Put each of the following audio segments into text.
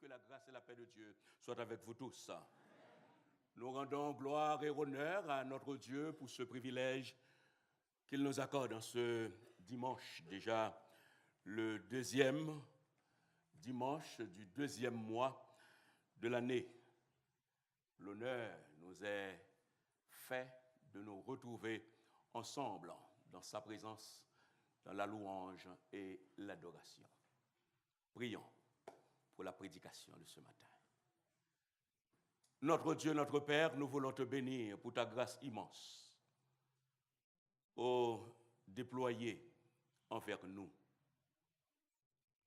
que la grâce et la paix de Dieu soient avec vous tous. Nous rendons gloire et honneur à notre Dieu pour ce privilège qu'il nous accorde en ce dimanche, déjà le deuxième dimanche du deuxième mois de l'année. L'honneur nous est fait de nous retrouver ensemble dans sa présence, dans la louange et l'adoration. Prions pour la prédication de ce matin. Notre Dieu, notre Père, nous voulons te bénir pour ta grâce immense, déployée envers nous.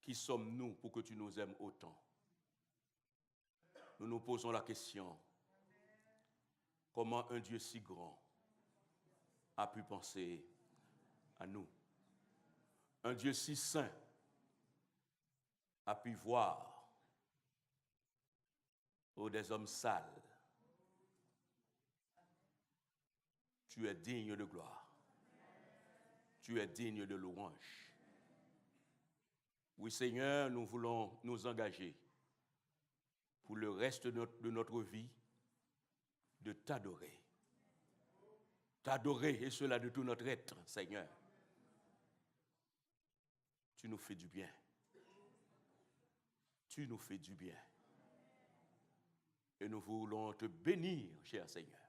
Qui sommes-nous pour que tu nous aimes autant? Nous nous posons la question, comment un Dieu si grand a pu penser à nous? Un Dieu si saint a pu voir des hommes sales. Tu es digne de gloire. Tu es digne de louange. Oui, Seigneur, nous voulons nous engager pour le reste de notre vie de t'adorer. T'adorer, et cela de tout notre être, Seigneur. Tu nous fais du bien. Tu nous fais du bien. Et nous voulons te bénir, cher Seigneur,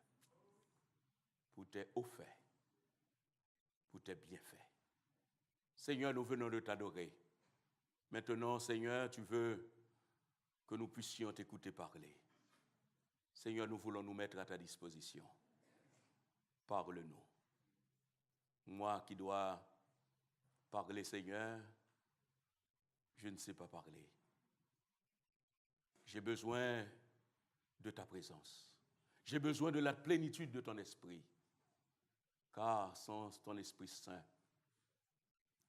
pour tes hauts faits, pour tes bienfaits. Seigneur, nous venons de t'adorer. Maintenant, Seigneur, tu veux que nous puissions t'écouter parler. Seigneur, nous voulons nous mettre à ta disposition. Parle-nous. Moi qui dois parler, Seigneur, je ne sais pas parler. J'ai besoin de ta présence. J'ai besoin de la plénitude de ton esprit. Car sans ton Esprit Saint,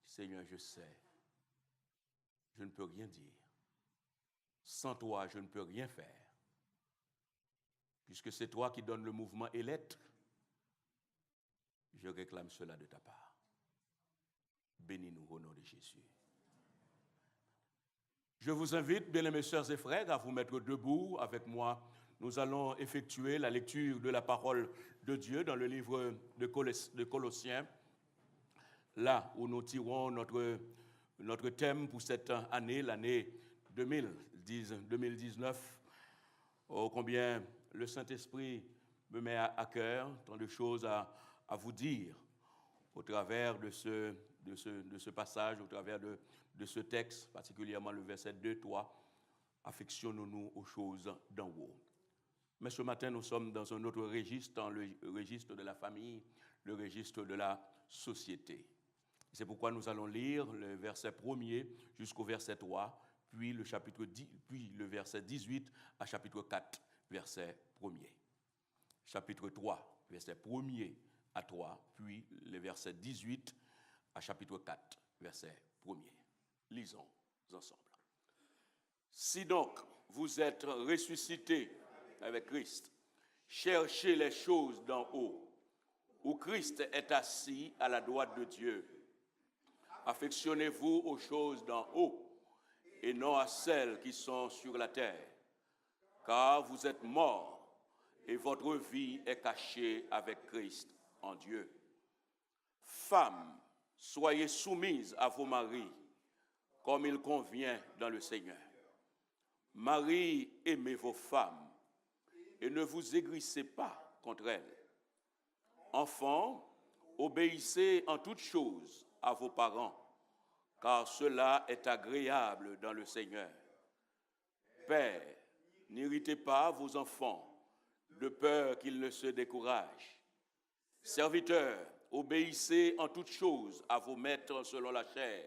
Seigneur, je sais, je ne peux rien dire. Sans toi, je ne peux rien faire. Puisque c'est toi qui donnes le mouvement et l'être, je réclame cela de ta part. Bénis-nous au nom de Jésus. Je vous invite, bien-aimés sœurs et frères, à vous mettre debout avec moi. Nous allons effectuer la lecture de la parole de Dieu dans le livre de Colossiens, là où nous tirons notre thème pour cette année, l'année 2019. Oh, combien le Saint-Esprit me met à cœur tant de choses à vous dire au travers de ce passage, au travers de ce texte, particulièrement le verset 2-3. Affectionnons-nous aux choses d'en haut. Mais ce matin, nous sommes dans un autre registre, dans le registre de la famille, le registre de la société. C'est pourquoi nous allons lire le verset 1er jusqu'au verset 3, puis le verset 18 à chapitre 4, verset 1er. Chapitre 3, verset 1er à 3, puis le verset 18 à chapitre 4, verset 1er. Lisons ensemble. Si donc vous êtes ressuscités avec Christ, cherchez les choses d'en haut, où Christ est assis à la droite de Dieu. Affectionnez-vous aux choses d'en haut, et non à celles qui sont sur la terre, car vous êtes morts, et votre vie est cachée avec Christ en Dieu. Femmes, soyez soumises à vos maris, comme il convient dans le Seigneur. Maris, aimez vos femmes, et ne vous aigrissez pas contre elles. Enfants, obéissez en toutes choses à vos parents, car cela est agréable dans le Seigneur. Pères, n'irritez pas vos enfants, de peur qu'ils ne se découragent. Serviteurs, obéissez en toutes choses à vos maîtres selon la chair,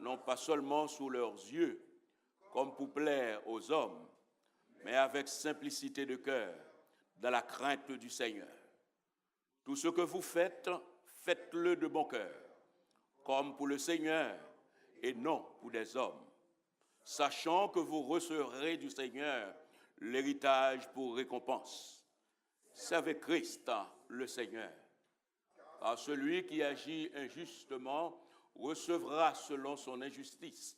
non pas seulement sous leurs yeux, comme pour plaire aux hommes, mais avec simplicité de cœur, dans la crainte du Seigneur. Tout ce que vous faites, faites-le de bon cœur, comme pour le Seigneur et non pour des hommes, sachant que vous recevrez du Seigneur l'héritage pour récompense. Servez Christ, le Seigneur. Car celui qui agit injustement recevra selon son injustice,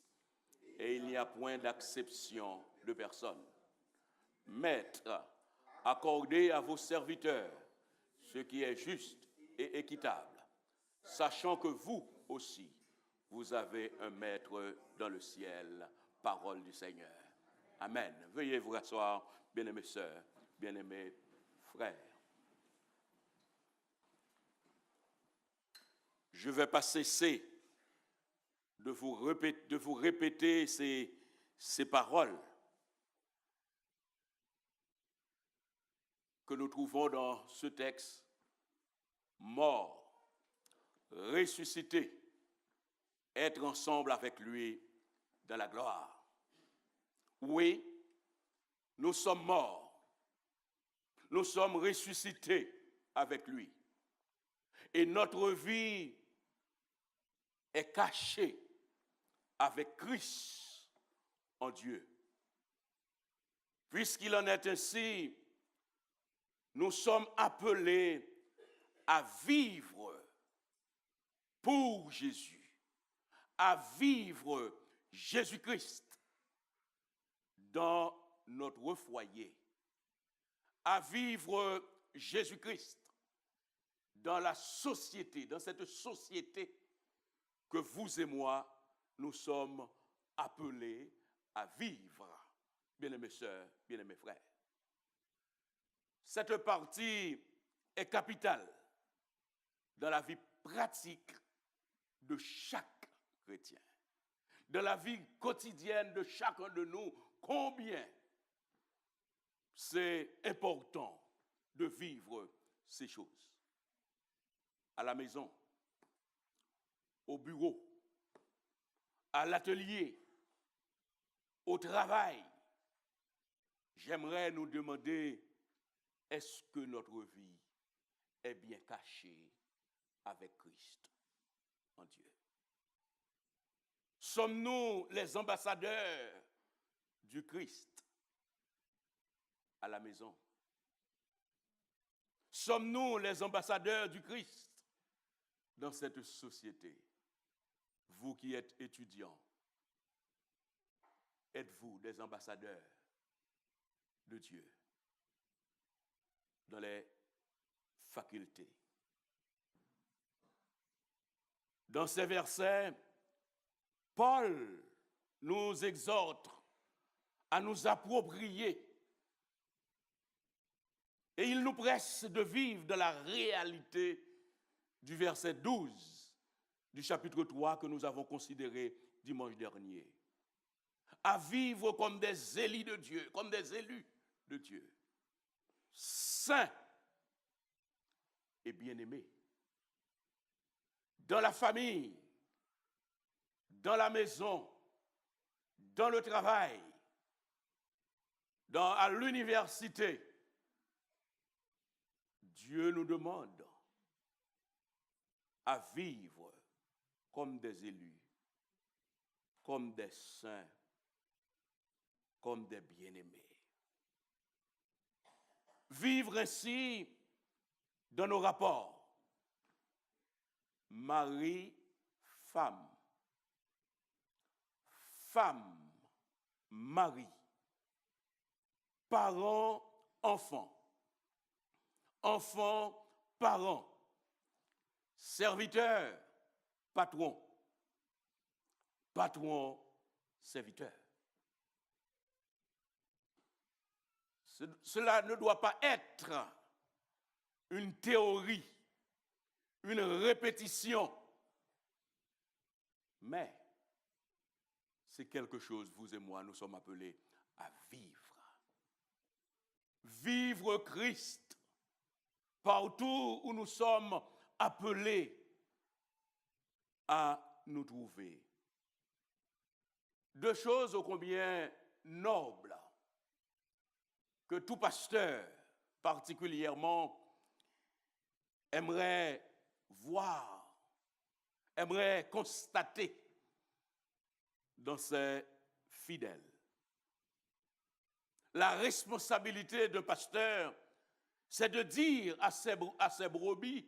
et il n'y a point d'acception de personne. Maître, accordez à vos serviteurs ce qui est juste et équitable, sachant que vous aussi, vous avez un maître dans le ciel. Parole du Seigneur. Amen. Veuillez vous rasseoir, bien-aimées sœurs, bien-aimés frères. Je ne vais pas cesser de vous répéter ces paroles que nous trouvons dans ce texte. Mort, ressuscité, être ensemble avec lui dans la gloire. Oui, nous sommes morts, nous sommes ressuscités avec lui. Et notre vie est cachée avec Christ en Dieu. Puisqu'il en est ainsi, nous sommes appelés à vivre pour Jésus, à vivre Jésus-Christ dans notre foyer, à vivre Jésus-Christ dans la société, dans cette société que vous et moi, nous sommes appelés à vivre. Bien-aimés sœurs, bien-aimés frères. Cette partie est capitale dans la vie pratique de chaque chrétien, dans la vie quotidienne de chacun de nous. Combien c'est important de vivre ces choses. À la maison, au bureau, à l'atelier, au travail. J'aimerais nous demander, est-ce que notre vie est bien cachée avec Christ en Dieu? Sommes-nous les ambassadeurs du Christ à la maison? Sommes-nous les ambassadeurs du Christ dans cette société? Vous qui êtes étudiants, êtes-vous des ambassadeurs de Dieu dans les facultés? Dans ces versets, Paul nous exhorte à nous approprier et il nous presse de vivre dans la réalité du verset 12 du chapitre 3 que nous avons considéré dimanche dernier. À vivre comme des élus de Dieu, comme des élus de Dieu, saints et bien-aimés, dans la famille, dans la maison, dans le travail, à l'université. Dieu nous demande à vivre comme des élus, comme des saints, comme des bien-aimés. Vivre ainsi dans nos rapports. Mari, femme. Femme, mari. Parents, enfants. Enfants, parents. Serviteurs, patron. Patron, serviteur. Cela ne doit pas être une théorie, une répétition, mais c'est quelque chose, vous et moi, nous sommes appelés à vivre. Vivre Christ partout où nous sommes appelés à nous trouver. Deux choses ô combien nobles que tout pasteur particulièrement aimerait voir, aimerait constater dans ses fidèles. La responsabilité d'un pasteur, c'est de dire à ses brebis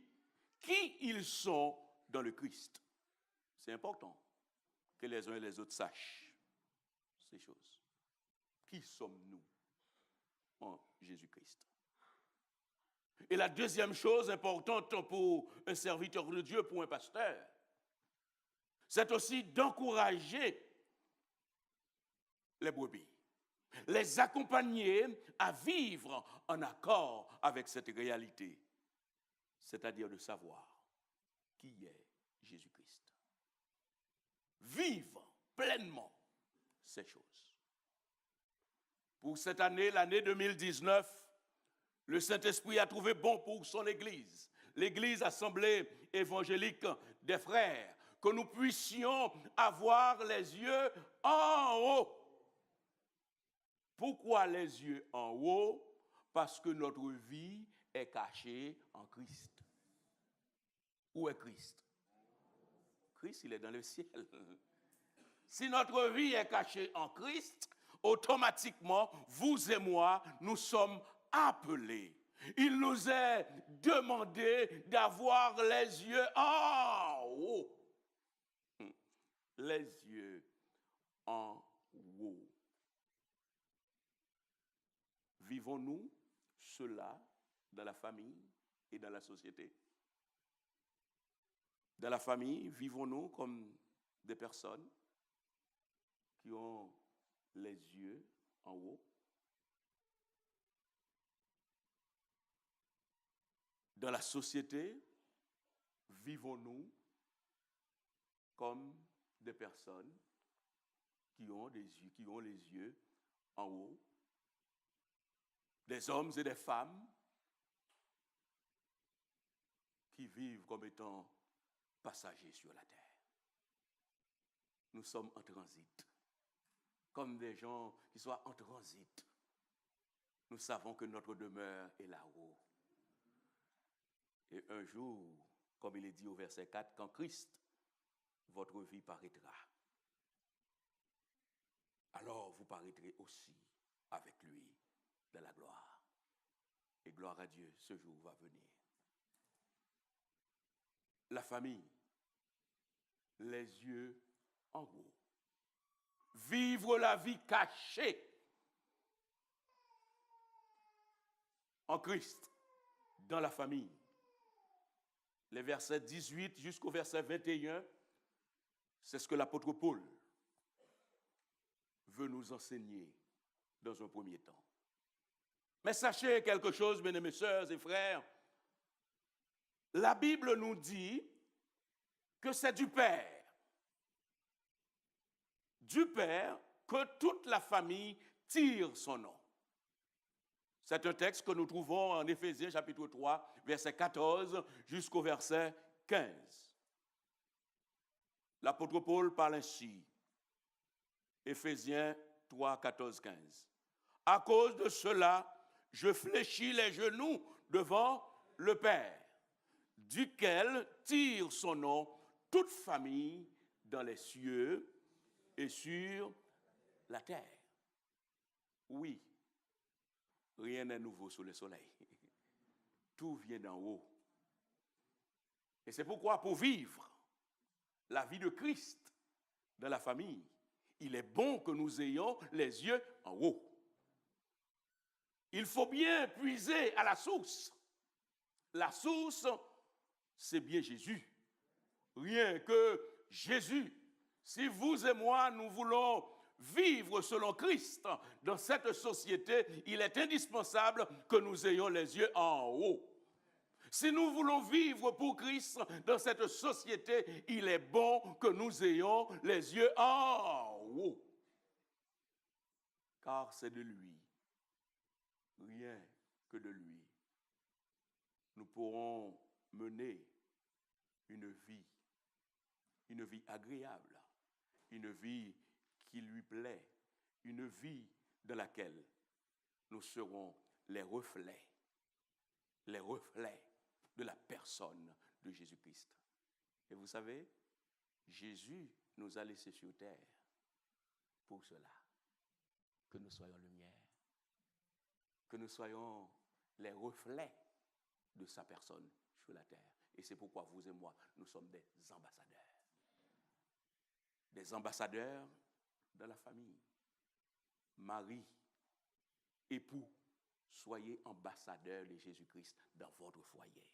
qui ils sont dans le Christ. C'est important que les uns et les autres sachent. ces choses. Qui sommes-nous en Jésus-Christ? Et la deuxième chose importante pour un serviteur de Dieu, pour un pasteur, c'est aussi d'encourager les brebis, les accompagner à vivre en accord avec cette réalité, c'est-à-dire de savoir qui est Jésus-Christ. Vivre pleinement ces choses. Pour cette année, l'année 2019, le Saint-Esprit a trouvé bon pour son Église, l'Église Assemblée évangélique des frères, que nous puissions avoir les yeux en haut. Pourquoi les yeux en haut? Parce que notre vie est cachée en Christ. Où est Christ? Christ, il est dans le ciel. Si notre vie est cachée en Christ, automatiquement, vous et moi, nous sommes appelés. Il nous est demandé d'avoir les yeux en haut. Les yeux en haut. Vivons-nous cela dans la famille et dans la société? Dans la famille, vivons-nous comme des personnes qui ont les yeux en haut? Dans la société, vivons-nous comme des personnes qui ont les yeux en haut? Des hommes et des femmes qui vivent comme étant passagers sur la terre. Nous sommes en transit, comme des gens qui soient en transit. Nous savons que notre demeure est là-haut. Et un jour, comme il est dit au verset 4, quand Christ, votre vie paraîtra, alors vous paraîtrez aussi avec lui dans la gloire. Et gloire à Dieu, ce jour va venir. La famille, les yeux en haut. Vivre la vie cachée en Christ, dans la famille. Les versets 18 jusqu'au verset 21, c'est ce que l'apôtre Paul veut nous enseigner dans un premier temps. Mais sachez quelque chose, mes sœurs et frères, la Bible nous dit que c'est du Père que toute la famille tire son nom. C'est un texte que nous trouvons en Éphésiens chapitre 3, verset 14 jusqu'au verset 15. L'apôtre Paul parle ainsi, Éphésiens 3, 14, 15. À cause de cela, je fléchis les genoux devant le Père, duquel tire son nom toute famille dans les cieux et sur la terre. Oui, rien n'est nouveau sous le soleil. Tout vient d'en haut. Et c'est pourquoi, pour vivre la vie de Christ dans la famille, il est bon que nous ayons les yeux en haut. Il faut bien puiser à la source. La source, c'est bien Jésus. Rien que Jésus. Si vous et moi, nous voulons vivre selon Christ dans cette société, il est indispensable que nous ayons les yeux en haut. Si nous voulons vivre pour Christ dans cette société, il est bon que nous ayons les yeux en haut. Car c'est de lui, rien que de lui, nous pourrons mener une vie agréable, une vie qui lui plaît, une vie dans laquelle nous serons les reflets de la personne de Jésus-Christ. Et vous savez, Jésus nous a laissés sur terre pour cela, que nous soyons lumière, que nous soyons les reflets de sa personne sur la terre. Et c'est pourquoi vous et moi, nous sommes des ambassadeurs. Des ambassadeurs dans la famille, Marie, époux, soyez ambassadeurs de Jésus-Christ dans votre foyer.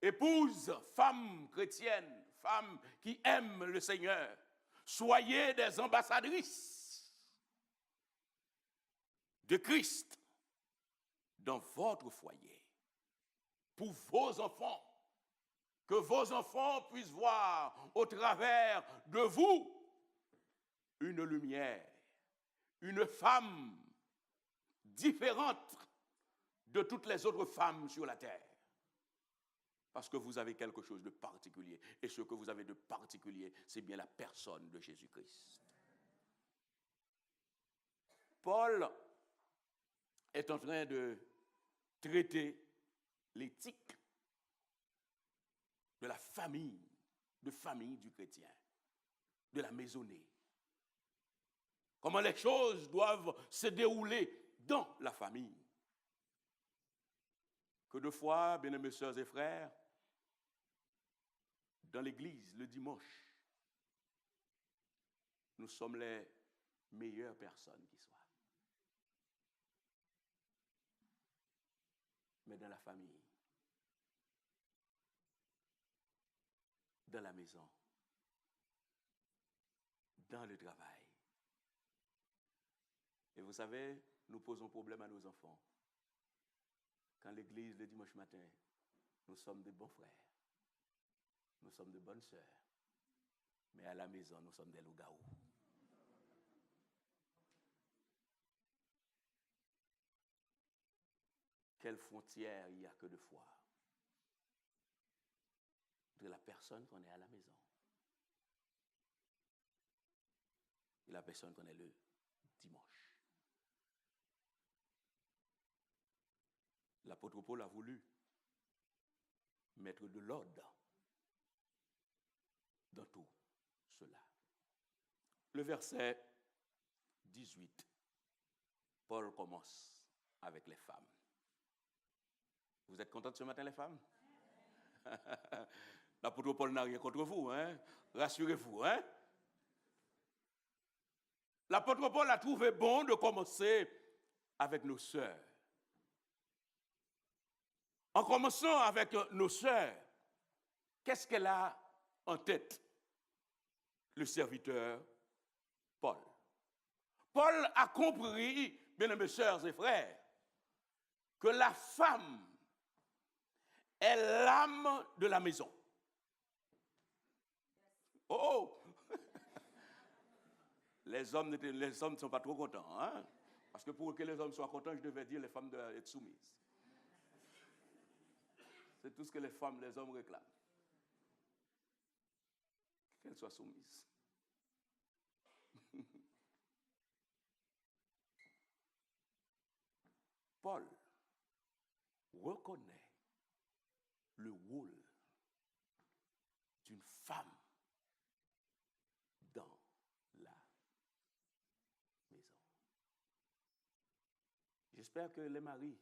Épouse, femme chrétienne, femme qui aime le Seigneur, soyez des ambassadrices de Christ dans votre foyer, pour vos enfants, que vos enfants puissent voir au travers de vous une lumière, une femme différente de toutes les autres femmes sur la terre. Parce que vous avez quelque chose de particulier. Et ce que vous avez de particulier, c'est bien la personne de Jésus-Christ. Paul est en train de traiter l'éthique de la famille du chrétien, de la maisonnée. Comment les choses doivent se dérouler dans la famille. Que de fois, bien-aimés sœurs et frères, dans l'église, le dimanche, nous sommes les meilleures personnes qui soient. Mais dans la famille, dans la maison, dans le travail. Et vous savez, nous posons problème à nos enfants. Quand l'église, le dimanche matin, nous sommes de bons frères, nous sommes de bonnes sœurs, mais à la maison, nous sommes des loups-garous. Quelle frontière il y a que de foi de la personne qu'on est à la maison et la personne qu'on est le dimanche. L'apôtre Paul a voulu mettre de l'ordre dans tout cela. Le verset 18, Paul commence avec les femmes. Vous êtes contents ce matin, les femmes? L'apôtre Paul n'a rien contre vous, hein? Rassurez-vous, hein? L'apôtre Paul a trouvé bon de commencer avec nos sœurs. En commençant avec nos sœurs, qu'est-ce qu'elle a en tête? Le serviteur Paul. Paul a compris, bien-aimés sœurs et frères, que la femme est l'âme de la maison. Oh! Les hommes ne sont pas trop contents, hein? Parce que pour que les hommes soient contents, je devais dire les femmes doivent être soumises. C'est tout ce que les hommes réclament. Qu'elles soient soumises. Paul reconnaît le rôle d'une femme dans la maison. J'espère que les maris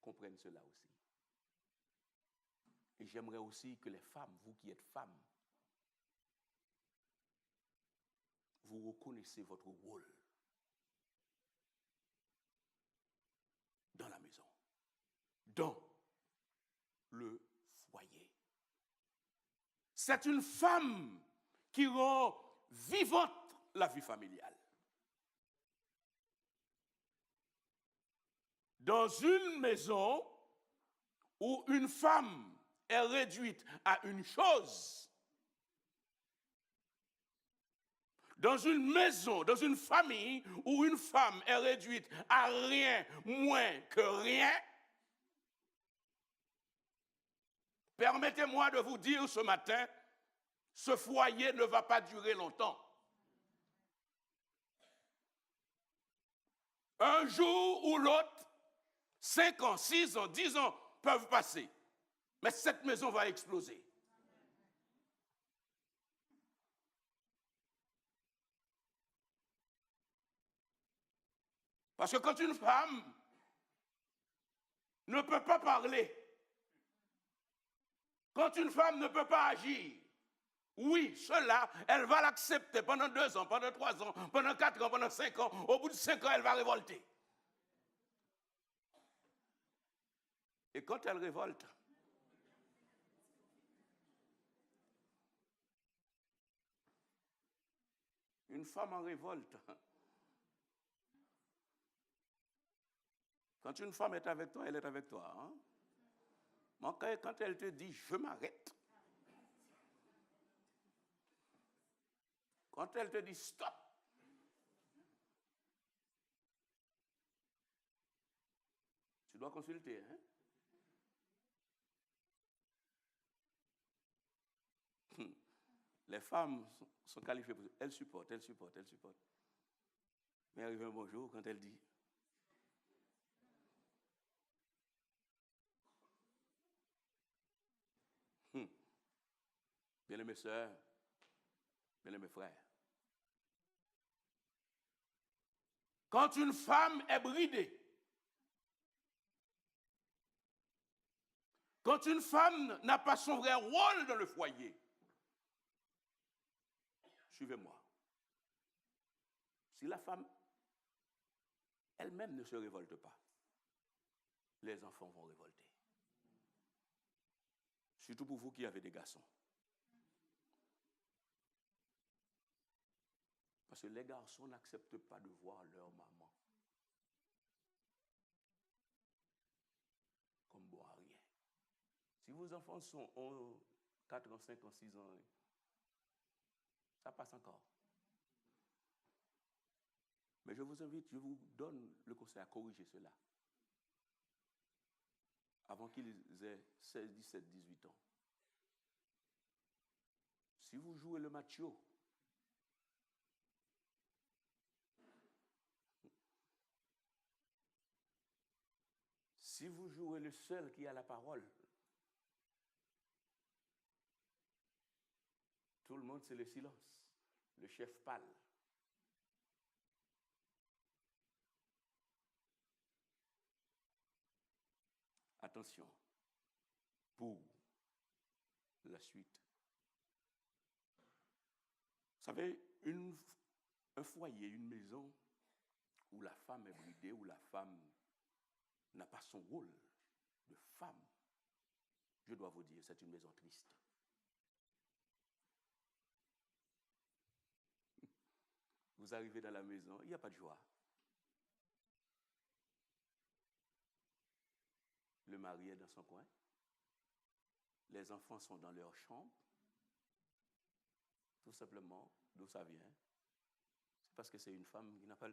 comprennent cela aussi. Et j'aimerais aussi que les femmes, vous qui êtes femmes, vous reconnaissez votre rôle dans la maison, dans le foyer. C'est une femme qui rend vivante la vie familiale. Dans une maison où une femme est réduite à une chose, dans une maison, dans une famille où une femme est réduite à rien moins que rien, permettez-moi de vous dire ce matin, ce foyer ne va pas durer longtemps. Un jour ou l'autre, 5 ans, 6 ans, 10 ans peuvent passer. Mais cette maison va exploser. Parce que quand une femme ne peut pas parler, quand une femme ne peut pas agir, Oui, cela, elle va l'accepter pendant 2 ans, pendant 3 ans, pendant 4 ans, pendant 5 ans. Au bout de 5 ans, elle va révolter. Et quand elle révolte, une femme en révolte, quand une femme est avec toi, elle est avec toi. Hein? Quand elle te dit « je m'arrête », quand elle te dit « stop », tu dois consulter. Hein? Les femmes sont qualifiées pour ça. Elles supportent. Mais arrive un bon jour quand elle dit bien-aimés sœurs, bien-aimés frères, quand une femme est bridée, quand une femme n'a pas son vrai rôle dans le foyer, suivez-moi. Si la femme elle-même ne se révolte pas, les enfants vont révolter. Surtout pour vous qui avez des garçons. Parce que les garçons n'acceptent pas de voir leur maman comme bon à rien. Si vos enfants ont 4 ans, 5 ans, 6 ans, ça passe encore. Mais je vous invite, je vous donne le conseil à corriger cela. Avant qu'ils aient 16, 17, 18 ans. Si vous jouez le macho, si vous jouez le seul qui a la parole, tout le monde c'est le silence, le chef pâle. Attention, pour la suite. Vous savez, un foyer, une maison où la femme est bridée, où la femme n'a pas son rôle de femme, je dois vous dire, c'est une maison triste. Vous arrivez dans la maison, il n'y a pas de joie. Le mari est dans son coin. Les enfants sont dans leur chambre. Tout simplement, d'où ça vient? C'est parce que c'est une femme qui n'a pas...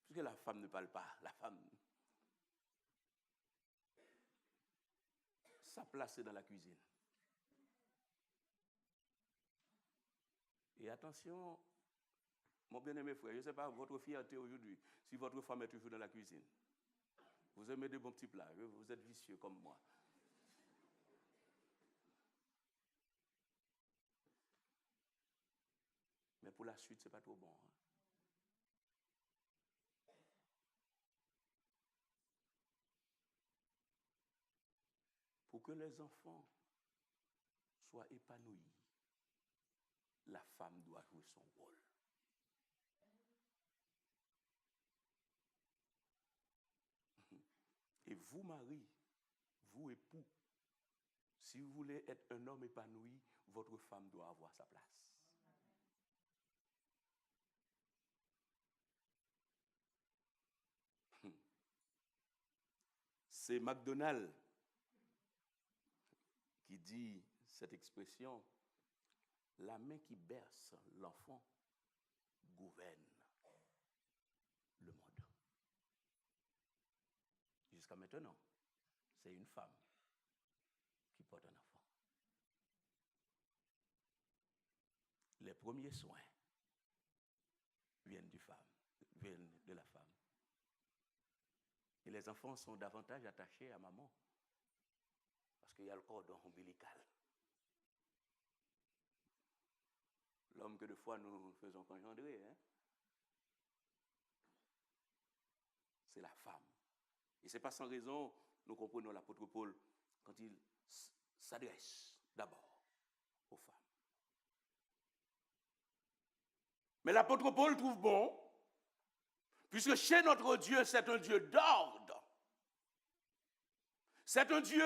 Puisque la femme ne parle pas, la femme... Sa place est dans la cuisine. Et attention, mon bien-aimé frère, je ne sais pas votre fierté aujourd'hui, si votre femme est toujours dans la cuisine. Vous aimez des bons petits plats, vous êtes vicieux comme moi. Mais pour la suite, ce n'est pas trop bon. Hein? Pour que les enfants soient épanouis, la femme doit jouer son rôle. Et vous, mari, vous, époux, si vous voulez être un homme épanoui, votre femme doit avoir sa place. C'est McDonald qui dit cette expression, la main qui berce l'enfant gouverne le monde. Jusqu'à maintenant, c'est une femme qui porte un enfant. Les premiers soins viennent de la femme. Et les enfants sont davantage attachés à maman parce qu'il y a le cordon ombilical. L'homme que de fois nous faisons engendrer, hein? C'est la femme. Et ce n'est pas sans raison, nous comprenons l'apôtre Paul quand il s'adresse d'abord aux femmes. Mais l'apôtre Paul trouve bon, puisque chez notre Dieu, c'est un Dieu d'ordre. C'est un Dieu,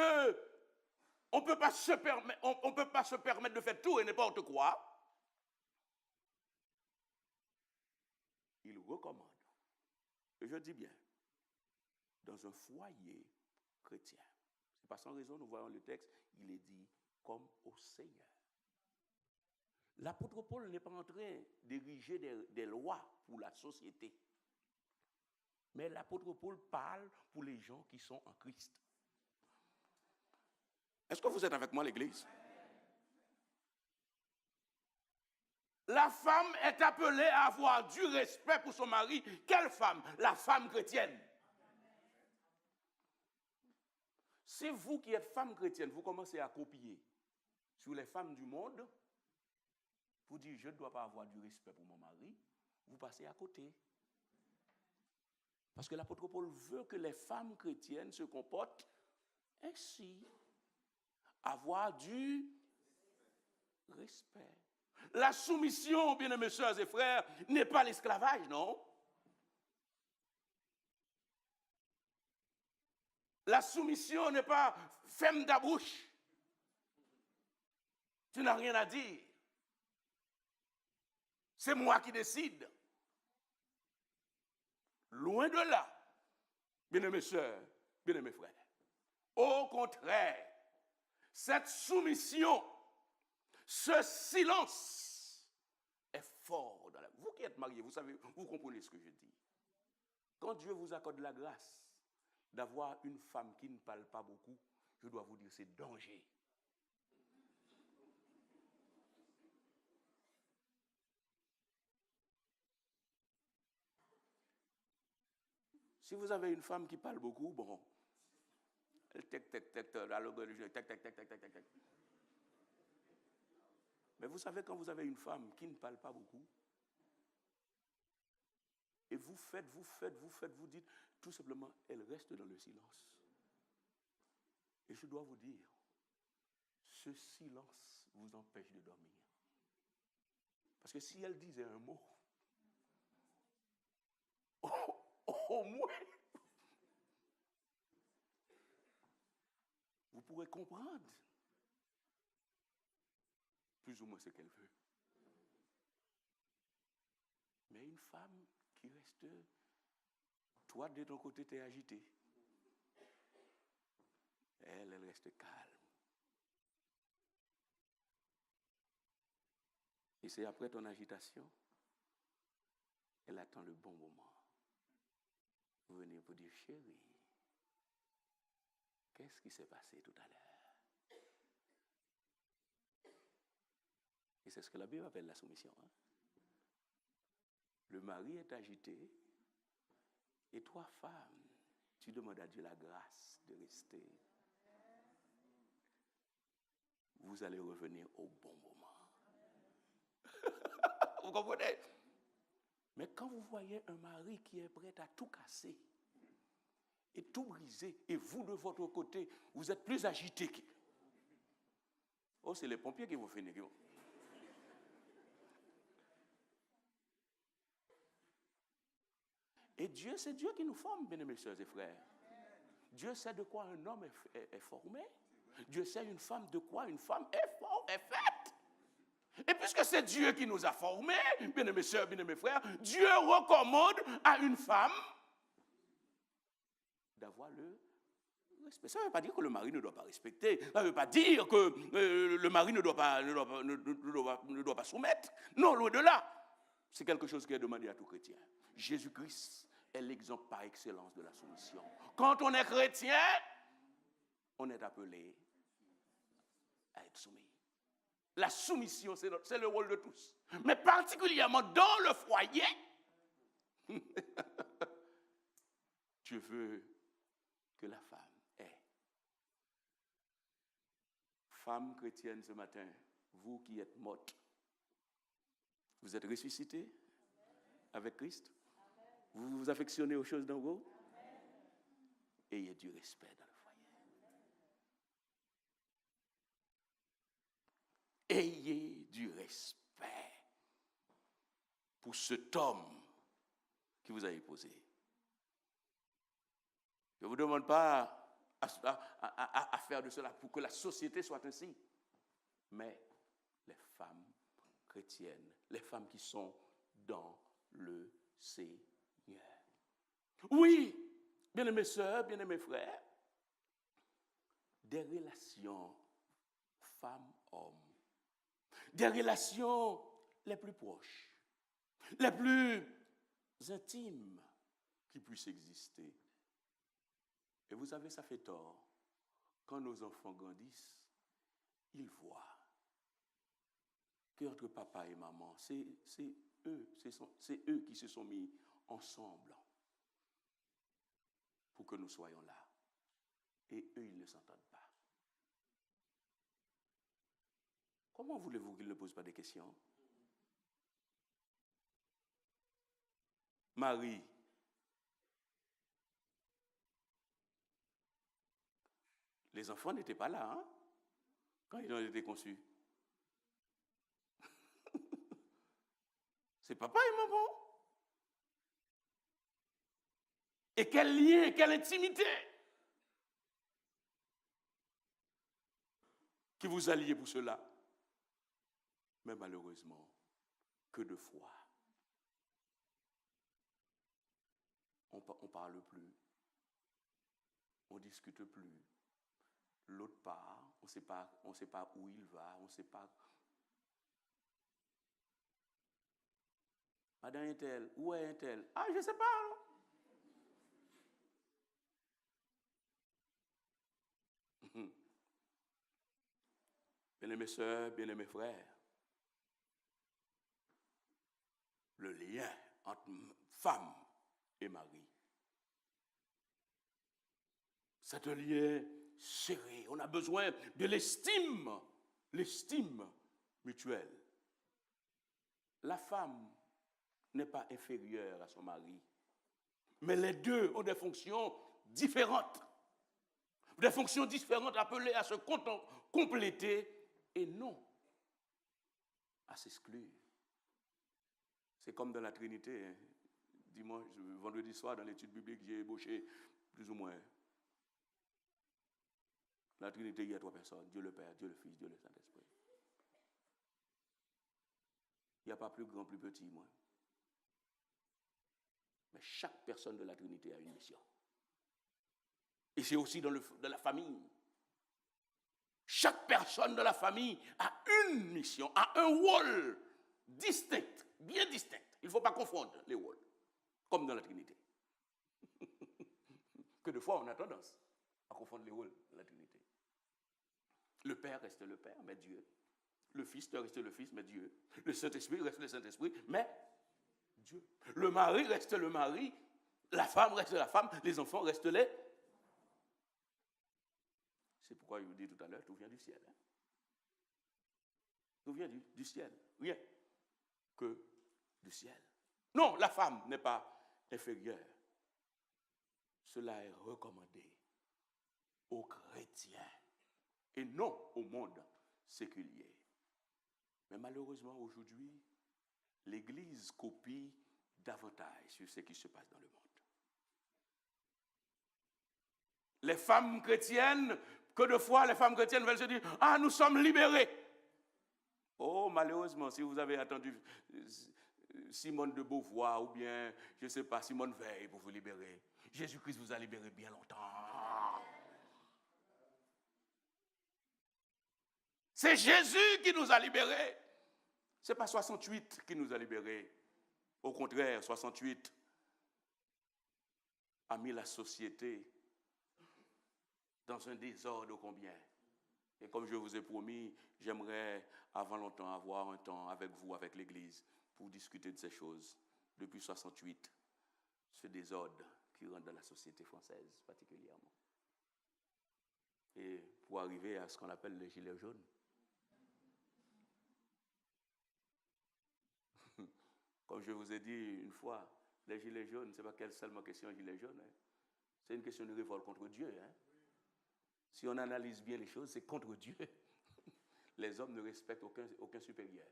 on ne peut pas se permettre de faire tout et n'importe quoi. Il recommande, et je dis bien, dans un foyer chrétien. Ce n'est pas sans raison, nous voyons le texte, il est dit comme au Seigneur. L'apôtre Paul n'est pas en train d'ériger des lois pour la société. Mais l'apôtre Paul parle pour les gens qui sont en Christ. Est-ce que vous êtes avec moi, l'Église? La femme est appelée à avoir du respect pour son mari. Quelle femme? La femme chrétienne. Si vous qui êtes femme chrétienne, vous commencez à copier sur les femmes du monde, vous dites je ne dois pas avoir du respect pour mon mari, vous passez à côté. Parce que l'apôtre Paul veut que les femmes chrétiennes se comportent ainsi. Avoir du respect. La soumission, bien-aimés sœurs et frères, n'est pas l'esclavage, non? La soumission n'est pas ferme ta bouche. Tu n'as rien à dire. C'est moi qui décide. Loin de là, bien-aimés sœurs, bien-aimés frères. Au contraire, cette soumission, ce silence est fort dans la vie. Vous qui êtes mariés, vous savez, vous comprenez ce que je dis. Quand Dieu vous accorde la grâce d'avoir une femme qui ne parle pas beaucoup, je dois vous dire, c'est danger. Si vous avez une femme qui parle beaucoup, bon, elle tac. Mais vous savez, quand vous avez une femme qui ne parle pas beaucoup, et vous dites, tout simplement, elle reste dans le silence. Et je dois vous dire, ce silence vous empêche de dormir. Parce que si elle disait un mot, au moins, vous pourrez comprendre plus ou moins ce qu'elle veut. Mais une femme qui reste, toi de ton côté, tu es agité. Elle reste calme. Et c'est après ton agitation, elle attend le bon moment. Vous venez pour dire, chérie, qu'est-ce qui s'est passé tout à l'heure? Et c'est ce que la Bible appelle la soumission. Hein? Le mari est agité, et toi, femme, tu demandes à Dieu la grâce de rester. Vous allez revenir au bon moment. Vous comprenez? Mais quand vous voyez un mari qui est prêt à tout casser et tout briser, et vous de votre côté, vous êtes plus agité qu'il. Oh, c'est les pompiers qui vont finir. Et Dieu, c'est Dieu qui nous forme, bien-aimés sœurs et frères. Dieu sait de quoi un homme est formé. Dieu sait une femme de quoi une femme est faite. Et puisque c'est Dieu qui nous a formés, bien-aimés sœurs, bien-aimés frères, Dieu recommande à une femme d'avoir le respect. Ça ne veut pas dire que le mari ne doit pas respecter. Ça ne veut pas dire que le mari ne doit pas soumettre. Non, loin de là. C'est quelque chose qui est demandé à tout chrétien. Jésus-Christ est l'exemple par excellence de la soumission. Quand on est chrétien, on est appelé à être soumis. La soumission, c'est le rôle de tous. Mais particulièrement dans le foyer, Dieu veut que la femme ait. Femme chrétienne ce matin, vous qui êtes morte, vous êtes ressuscité avec Christ. Vous vous affectionnez aux choses d'en haut. Ayez du respect dans le foyer. Ayez du respect. pour cet homme qui vous a épousé. Je ne vous demande pas à faire de cela pour que la société soit ainsi. Mais les femmes chrétiennes, les femmes qui sont dans le Seigneur. Oui, bien-aimés sœurs, bien-aimés frères, des relations femmes-hommes, des relations les plus proches, les plus intimes qui puissent exister. Et vous savez, ça fait tort. Quand nos enfants grandissent, ils voient qu'entre papa et maman, c'est eux qui se sont mis ensemble pour que nous soyons là. Et eux, ils ne s'entendent pas. Comment voulez-vous qu'ils ne posent pas des questions? Marie, les enfants n'étaient pas là, hein, quand ils ont été conçus. C'est papa et maman. Et quel lien, quelle intimité qui vous a lié pour cela. Mais malheureusement, que de fois, on ne parle plus, on ne discute plus. L'autre part, on ne sait pas où il va, on ne sait pas. Madame est-elle? Où est-elle? Ah, je ne sais pas. Bien-aimés sœurs, bien-aimés frères, le lien entre femme et mari, c'est un lien serré. On a besoin de l'estime mutuelle. La femme n'est pas inférieure à son mari, mais les deux ont des fonctions différentes. Des fonctions différentes appelées à se compléter et non à s'exclure. C'est comme dans la Trinité. Hein. Vendredi soir, dans l'étude biblique, j'ai ébauché plus ou moins. La Trinité, il y a 3 personnes. Dieu le Père, Dieu le Fils, Dieu le Saint-Esprit. Il n'y a pas plus grand, plus petit, moi. Mais chaque personne de la Trinité a une mission. Et c'est aussi dans la famille. Chaque personne de la famille a une mission, a un rôle distinct, bien distinct. Il ne faut pas confondre les rôles, comme dans la Trinité. Que de fois, on a tendance à confondre les rôles de la Trinité. Le Père reste le Père, mais Dieu. Le Fils reste le Fils, mais Dieu. Le Saint-Esprit reste le Saint-Esprit, mais Dieu. Le mari reste le mari, la femme reste la femme, les enfants restent les. C'est pourquoi je vous dis tout à l'heure, tout vient du ciel. Hein? Tout vient du ciel. Rien que du ciel. Non, la femme n'est pas inférieure. Cela est recommandé aux chrétiens et non au monde séculier. Mais malheureusement, aujourd'hui, l'Église copie davantage sur ce qui se passe dans le monde. Les femmes chrétiennes, que de fois les femmes chrétiennes veulent se dire « Ah, nous sommes libérés !» Oh, malheureusement, si vous avez attendu Simone de Beauvoir ou bien, je ne sais pas, Simone Veil pour vous libérer, Jésus-Christ vous a libéré bien longtemps. C'est Jésus qui nous a libérés. Ce n'est pas 68 qui nous a libérés. Au contraire, 68 a mis la société dans un désordre combien. Et comme je vous ai promis, j'aimerais avant longtemps avoir un temps avec vous, avec l'Église, pour discuter de ces choses. Depuis 68, ce désordre qui rentre dans la société française particulièrement. Et pour arriver à ce qu'on appelle les gilets jaunes. Comme je vous ai dit une fois, les gilets jaunes, ce n'est pas seulement question de gilets jaunes. Hein. C'est une question de révolte contre Dieu. Hein. Si on analyse bien les choses, c'est contre Dieu. Les hommes ne respectent aucun supérieur.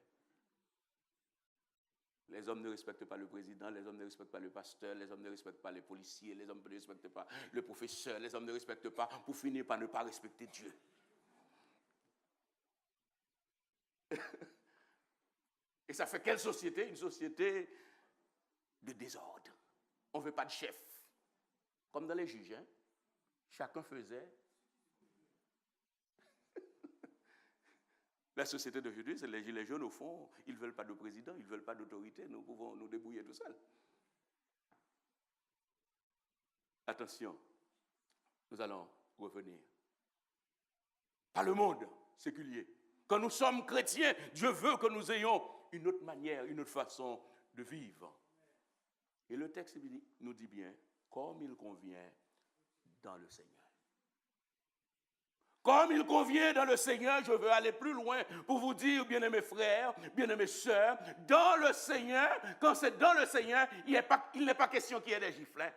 Les hommes ne respectent pas le président, les hommes ne respectent pas le pasteur, les hommes ne respectent pas les policiers, les hommes ne respectent pas le professeur, les hommes ne respectent pas, pour finir par ne pas respecter Dieu. Et ça fait quelle société? Une société de désordre. On ne veut pas de chef. Comme dans les juges, hein? Chacun faisait. La société d'aujourd'hui, c'est les gilets jaunes, au fond, ils ne veulent pas de président, ils ne veulent pas d'autorité, nous pouvons nous débrouiller tout seuls. Attention, nous allons revenir. Par le monde séculier. Quand nous sommes chrétiens, Dieu veut que nous ayons une autre manière, une autre façon de vivre. Et le texte nous dit bien, comme il convient dans le Seigneur. Comme il convient dans le Seigneur, je veux aller plus loin pour vous dire, bien-aimés frères, bien-aimés sœurs, dans le Seigneur, quand c'est dans le Seigneur, il n'est pas question qu'il y ait des giflets.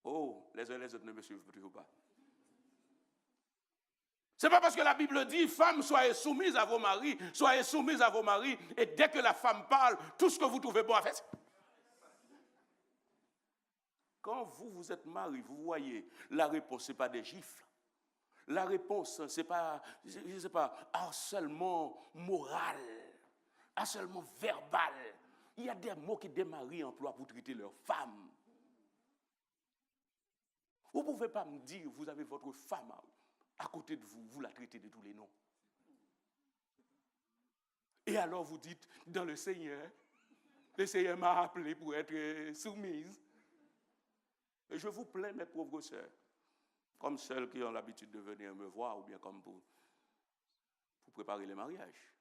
Oh, les uns et les autres ne me suivent toujours pas. Ce n'est pas parce que la Bible dit, femmes, soyez soumises à vos maris, et dès que la femme parle, tout ce que vous trouvez bon à faire. Quand vous êtes marié, vous voyez, la réponse, ce n'est pas des gifles. La réponse, ce n'est pas, je sais pas, harcèlement moral, harcèlement verbal. Il y a des mots que des maris emploient pour traiter leurs femmes. Vous ne pouvez pas me dire, vous avez votre femme à côté de vous, vous la traitez de tous les noms. Et alors vous dites, dans le Seigneur m'a appelé pour être soumise. Et je vous plains, mes pauvres sœurs, comme celles qui ont l'habitude de venir me voir, ou bien comme pour préparer les mariages.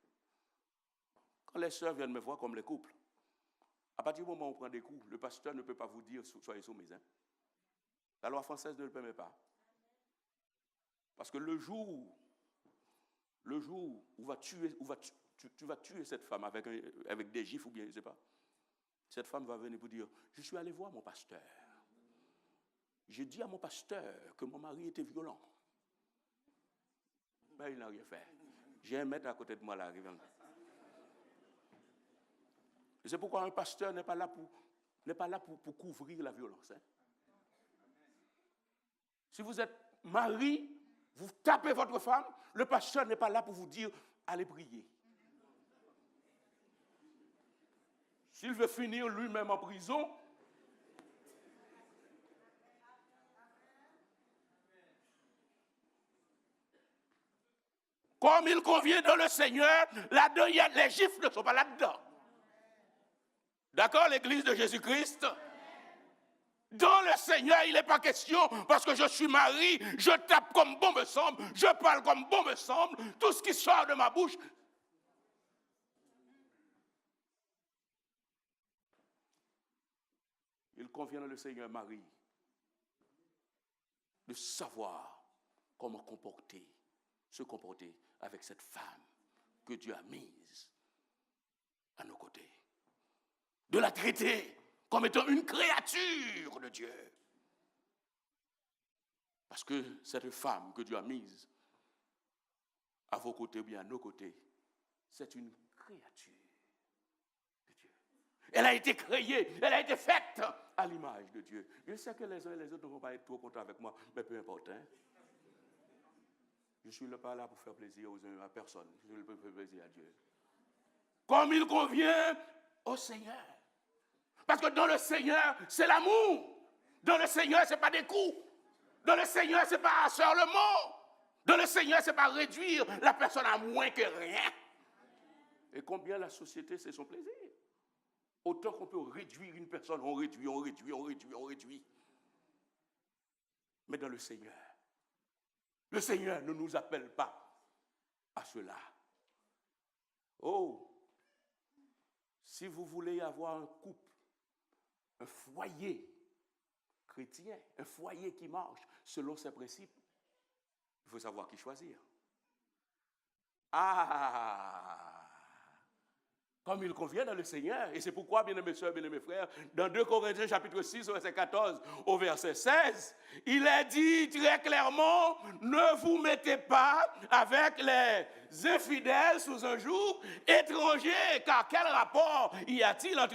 Quand les sœurs viennent me voir comme les couples, à partir du moment où on prend des coups, le pasteur ne peut pas vous dire soyez soumise. Hein? La loi française ne le permet pas. Parce que le jour où tu vas tuer cette femme avec des gifles ou bien, je ne sais pas, cette femme va venir pour dire, je suis allé voir mon pasteur. J'ai dit à mon pasteur que mon mari était violent. Ben, il n'a rien fait. J'ai un maître à côté de moi là. C'est pourquoi un pasteur n'est pas là pour couvrir la violence. Hein. Si vous êtes mari, vous tapez votre femme, le pasteur n'est pas là pour vous dire allez prier. S'il veut finir lui-même en prison, comme il convient dans le Seigneur, là-dedans, les gifles ne sont pas là-dedans. D'accord, l'Église de Jésus-Christ? Dans le Seigneur, il n'est pas question, parce que je suis mari, je tape comme bon me semble, je parle comme bon me semble, tout ce qui sort de ma bouche. Il convient dans le Seigneur, mari, de savoir comment se comporter avec cette femme que Dieu a mise à nos côtés. De la traiter comme étant une créature de Dieu. Parce que cette femme que Dieu a mise à vos côtés ou bien à nos côtés, c'est une créature de Dieu. Elle a été créée, elle a été faite à l'image de Dieu. Je sais que les uns et les autres ne vont pas être trop contents avec moi, mais peu importe. Hein? Je ne suis pas là pour faire plaisir aux uns à personne. Je veux faire plaisir à Dieu. Comme il convient au Seigneur. Parce que dans le Seigneur, c'est l'amour. Dans le Seigneur, ce n'est pas des coups. Dans le Seigneur, ce n'est pas asseoir le mot. Dans le Seigneur, ce n'est pas réduire la personne à moins que rien. Et combien la société, c'est son plaisir. Autant qu'on peut réduire une personne, on réduit. Mais dans le Seigneur ne nous appelle pas à cela. Oh, si vous voulez avoir un couple, un foyer chrétien, un foyer qui marche selon ses principes, il faut savoir qui choisir. Ah! comme il convient dans le Seigneur. Et c'est pourquoi, bien-aimés sœurs, bien-aimés frères, dans 2 Corinthiens chapitre 6, verset 14 au verset 16, il est dit très clairement, ne vous mettez pas avec les infidèles sous un joug étranger, car quel rapport y a-t-il entre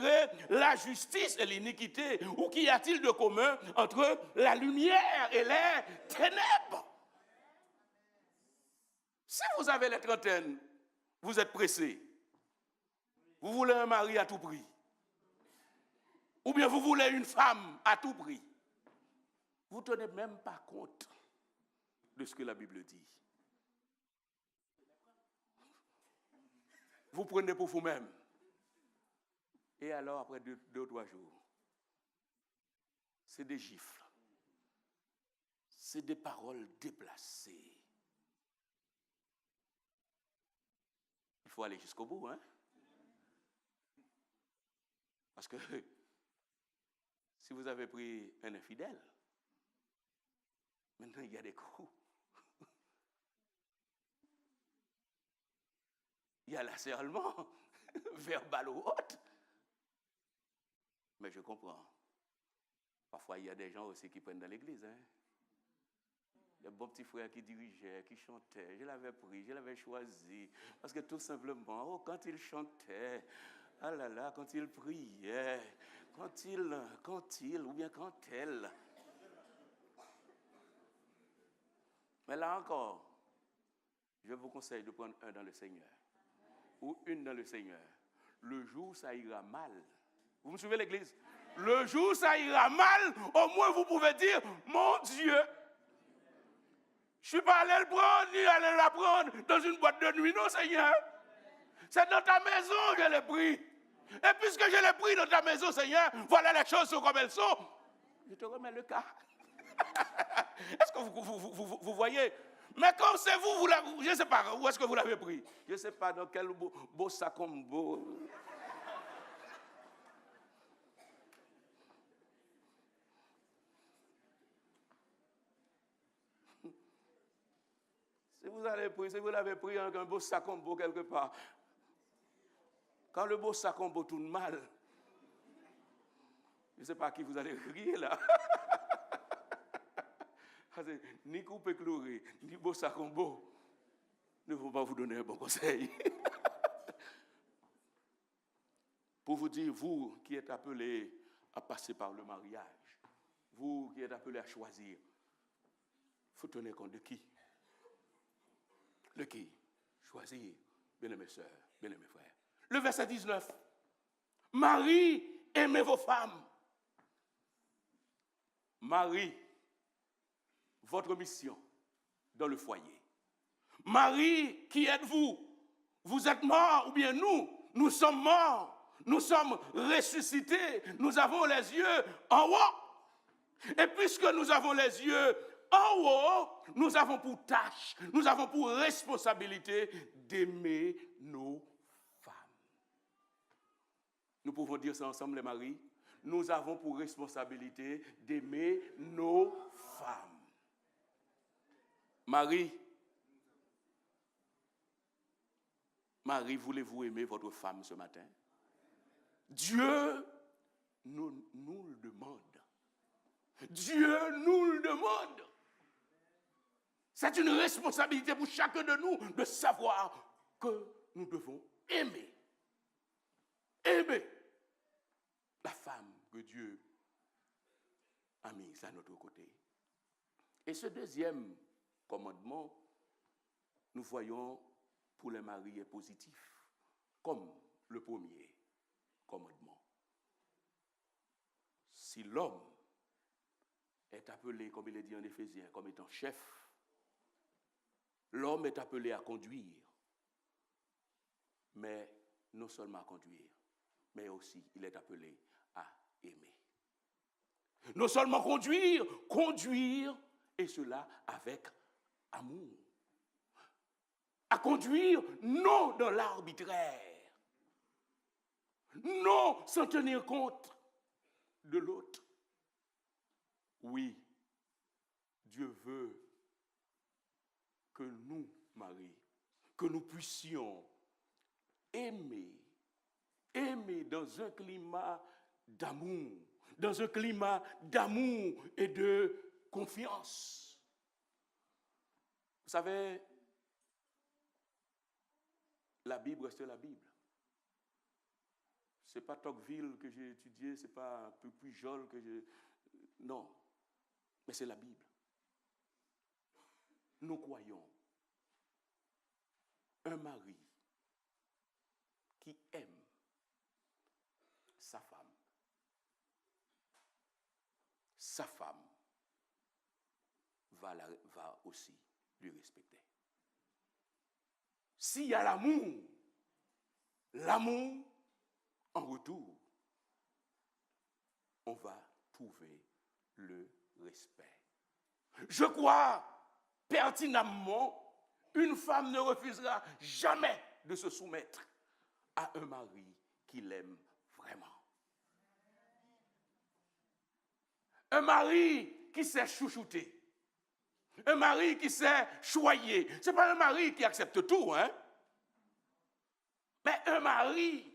la justice et l'iniquité? Ou qu'y a-t-il de commun entre la lumière et les ténèbres? Si vous avez les trentaines, vous êtes pressé. Vous voulez un mari à tout prix. Ou bien vous voulez une femme à tout prix. Vous ne tenez même pas compte de ce que la Bible dit. Vous prenez pour vous-même. Et alors, après 2 ou 3 jours, c'est des gifles. C'est des paroles déplacées. Il faut aller jusqu'au bout, hein? Parce que si vous avez pris un infidèle, maintenant il y a des coups. Il y a l'asserlement, verbal ou autre. Mais je comprends. Parfois, il y a des gens aussi qui prennent dans l'église. Hein? Des bons petits frères qui dirigeaient, qui chantaient. Je l'avais pris, je l'avais choisi. Parce que tout simplement, quand ils chantaient, ah là là, quand ils priaient, quand il, ou bien quand elle. Mais là encore, je vous conseille de prendre un dans le Seigneur. Ou une dans le Seigneur. Le jour, ça ira mal. Vous me suivez, l'église? Le jour, ça ira mal. Au moins, vous pouvez dire, mon Dieu, je ne suis pas allé le prendre, ni allé la prendre dans une boîte de nuit, non, Seigneur. C'est dans ta maison que je l'ai pris. Et puisque je l'ai pris dans ta maison, Seigneur, voilà les choses sont comme elles sont. Je te remets le cas. Est-ce que vous voyez? Mais comme c'est vous je ne sais pas, où est-ce que vous l'avez pris? Je ne sais pas dans quel beau sacombo. Si vous l'avez pris avec un beau sacombo quelque part, quand le beau sacombo tourne mal, je ne sais pas à qui vous allez rire là. Ni coupe chloré, ni beau sacombo ne vont pas vous donner un bon conseil. Pour vous dire, vous qui êtes appelés à passer par le mariage, vous qui êtes appelés à choisir, il faut tenir compte de qui? De qui? Choisir, bien-aimés sœurs, bien-aimés frères. Le verset 19. Marie, aimez vos femmes. Marie, votre mission dans le foyer. Marie, qui êtes-vous? Vous êtes mort ou bien nous sommes morts. Nous sommes ressuscités. Nous avons les yeux en haut. Et puisque nous avons les yeux en haut, nous avons pour tâche, nous avons pour responsabilité d'aimer nos femmes. Nous pouvons dire ça ensemble, les maris. Nous avons pour responsabilité d'aimer nos femmes. Marie, voulez-vous aimer votre femme ce matin? Dieu nous le demande. Dieu nous le demande. C'est une responsabilité pour chacun de nous de savoir que nous devons aimer. Aimer la femme que Dieu a mise à notre côté. Et ce deuxième commandement, nous voyons pour les maris est positif, comme le premier commandement. Si l'homme est appelé, comme il est dit en Éphésiens, comme étant chef, l'homme est appelé à conduire, mais non seulement à conduire, mais aussi il est appelé à aimer. Non seulement conduire, et cela avec amour. À conduire, non dans l'arbitraire, non sans tenir compte de l'autre. Oui, Dieu veut que nous, Marie, que nous puissions aimer aimer dans un climat d'amour, dans un climat d'amour et de confiance. Vous savez, la Bible reste la Bible. Ce n'est pas Tocqueville que j'ai étudié, ce n'est pas Pujol que j'ai... Non, mais c'est la Bible. Nous croyons un mari qui aime sa femme. Sa femme va aussi lui respecter. S'il y a l'amour, en retour, on va trouver le respect. Je crois pertinemment, une femme ne refusera jamais de se soumettre à un mari qui l'aime vraiment. Un mari qui sait chouchouter. Un mari qui sait choyer. Ce n'est pas un mari qui accepte tout, hein? Mais un mari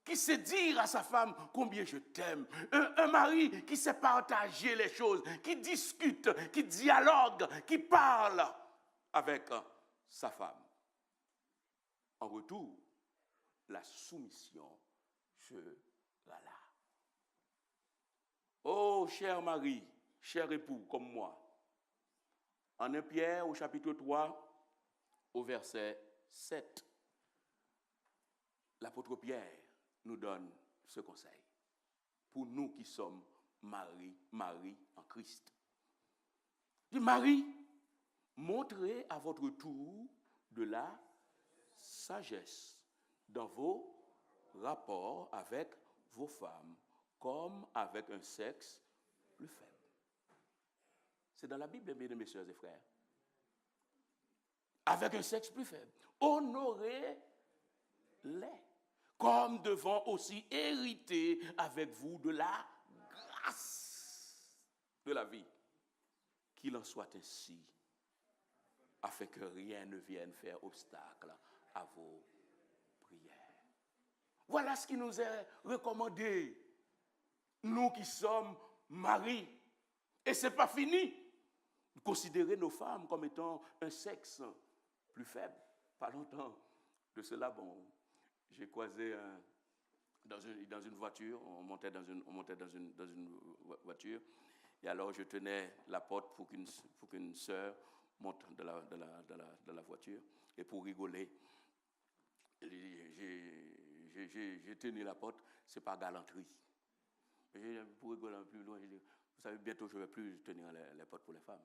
qui sait dire à sa femme combien je t'aime. Un mari qui sait partager les choses, qui discute, qui dialogue, qui parle avec sa femme. En retour, la soumission sera là. Oh, cher mari, cher époux comme moi, en 1 Pierre au chapitre 3, au verset 7, l'apôtre Pierre nous donne ce conseil pour nous qui sommes Marie en Christ. Il dit, Marie, montrez à votre tour de la sagesse dans vos rapports avec vos femmes, comme avec un sexe plus faible. C'est dans la Bible, mesdames, mes sœurs et frères. Avec un sexe plus faible. Honorez-les, comme devant aussi hériter avec vous de la grâce de la vie. Qu'il en soit ainsi, afin que rien ne vienne faire obstacle à vos prières. Voilà ce qui nous est recommandé, nous qui sommes maris. Et ce n'est pas fini. Considérer nos femmes comme étant un sexe plus faible. Pas longtemps de cela, bon, j'ai croisé dans une voiture, on montait dans une voiture, et alors je tenais la porte pour qu'une sœur monte de la voiture, et pour rigoler, j'ai tenu la porte, c'est pas galanterie. Pour rigoler un peu plus loin, j'ai dit, vous savez, bientôt je ne vais plus tenir les portes pour les femmes.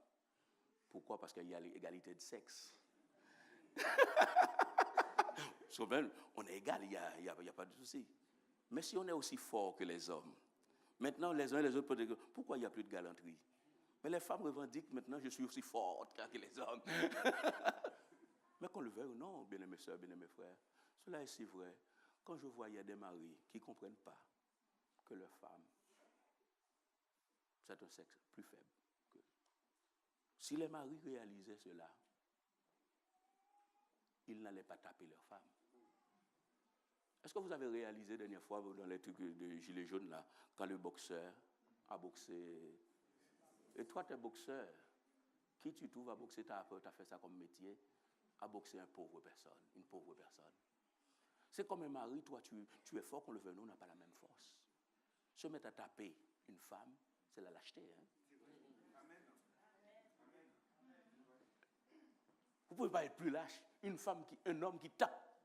Pourquoi? Parce qu'il y a l'égalité de sexe. Souvent, on est égal, il n'y a pas de souci. Mais si on est aussi fort que les hommes, maintenant les uns et les autres peuvent dire, pourquoi il n'y a plus de galanterie? Mais les femmes revendiquent maintenant, je suis aussi forte que les hommes. Mais qu'on le veuille ou non, bien-aimés sœurs, bien-aimés frères, cela est si vrai. Quand je vois, il y a des maris qui ne comprennent pas que leur femme, c'est un sexe plus faible. Si les maris réalisaient cela, ils n'allaient pas taper leur femme. Est-ce que vous avez réalisé la dernière fois dans les trucs de gilets jaunes là, quand le boxeur a boxé, et toi tu es boxeur, qui tu trouves à boxer, tu as fait ça comme métier, à boxer une pauvre personne. C'est comme un mari, toi tu es fort, qu'on le veuille, nous on n'a pas la même force. Se mettre à taper une femme, c'est la lâcheté. Hein? Vous ne pouvez pas être plus lâche. Un homme qui tape,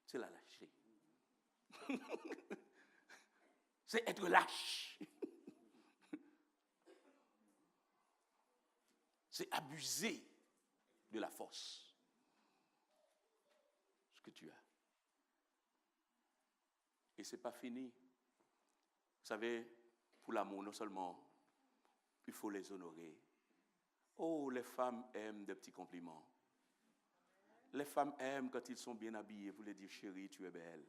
c'est la lâcheté. C'est être lâche. C'est abuser de la force. Ce que tu as. Et ce n'est pas fini. Vous savez, pour l'amour, non seulement il faut les honorer. Oh, les femmes aiment des petits compliments. Les femmes aiment quand ils sont bien habillés. Vous les dire, chérie, tu es belle.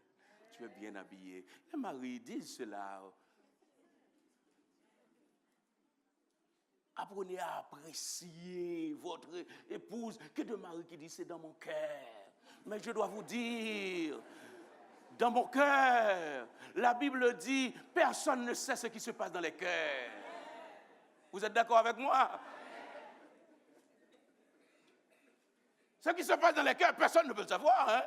Tu es bien habillée. Les maris disent cela. Apprenez à apprécier votre épouse. Que de maris qui disent, c'est dans mon cœur. Mais je dois vous dire, dans mon cœur, la Bible dit, personne ne sait ce qui se passe dans les cœurs. Vous êtes d'accord avec moi? Ce qui se passe dans les cœurs, personne ne peut le savoir. Hein?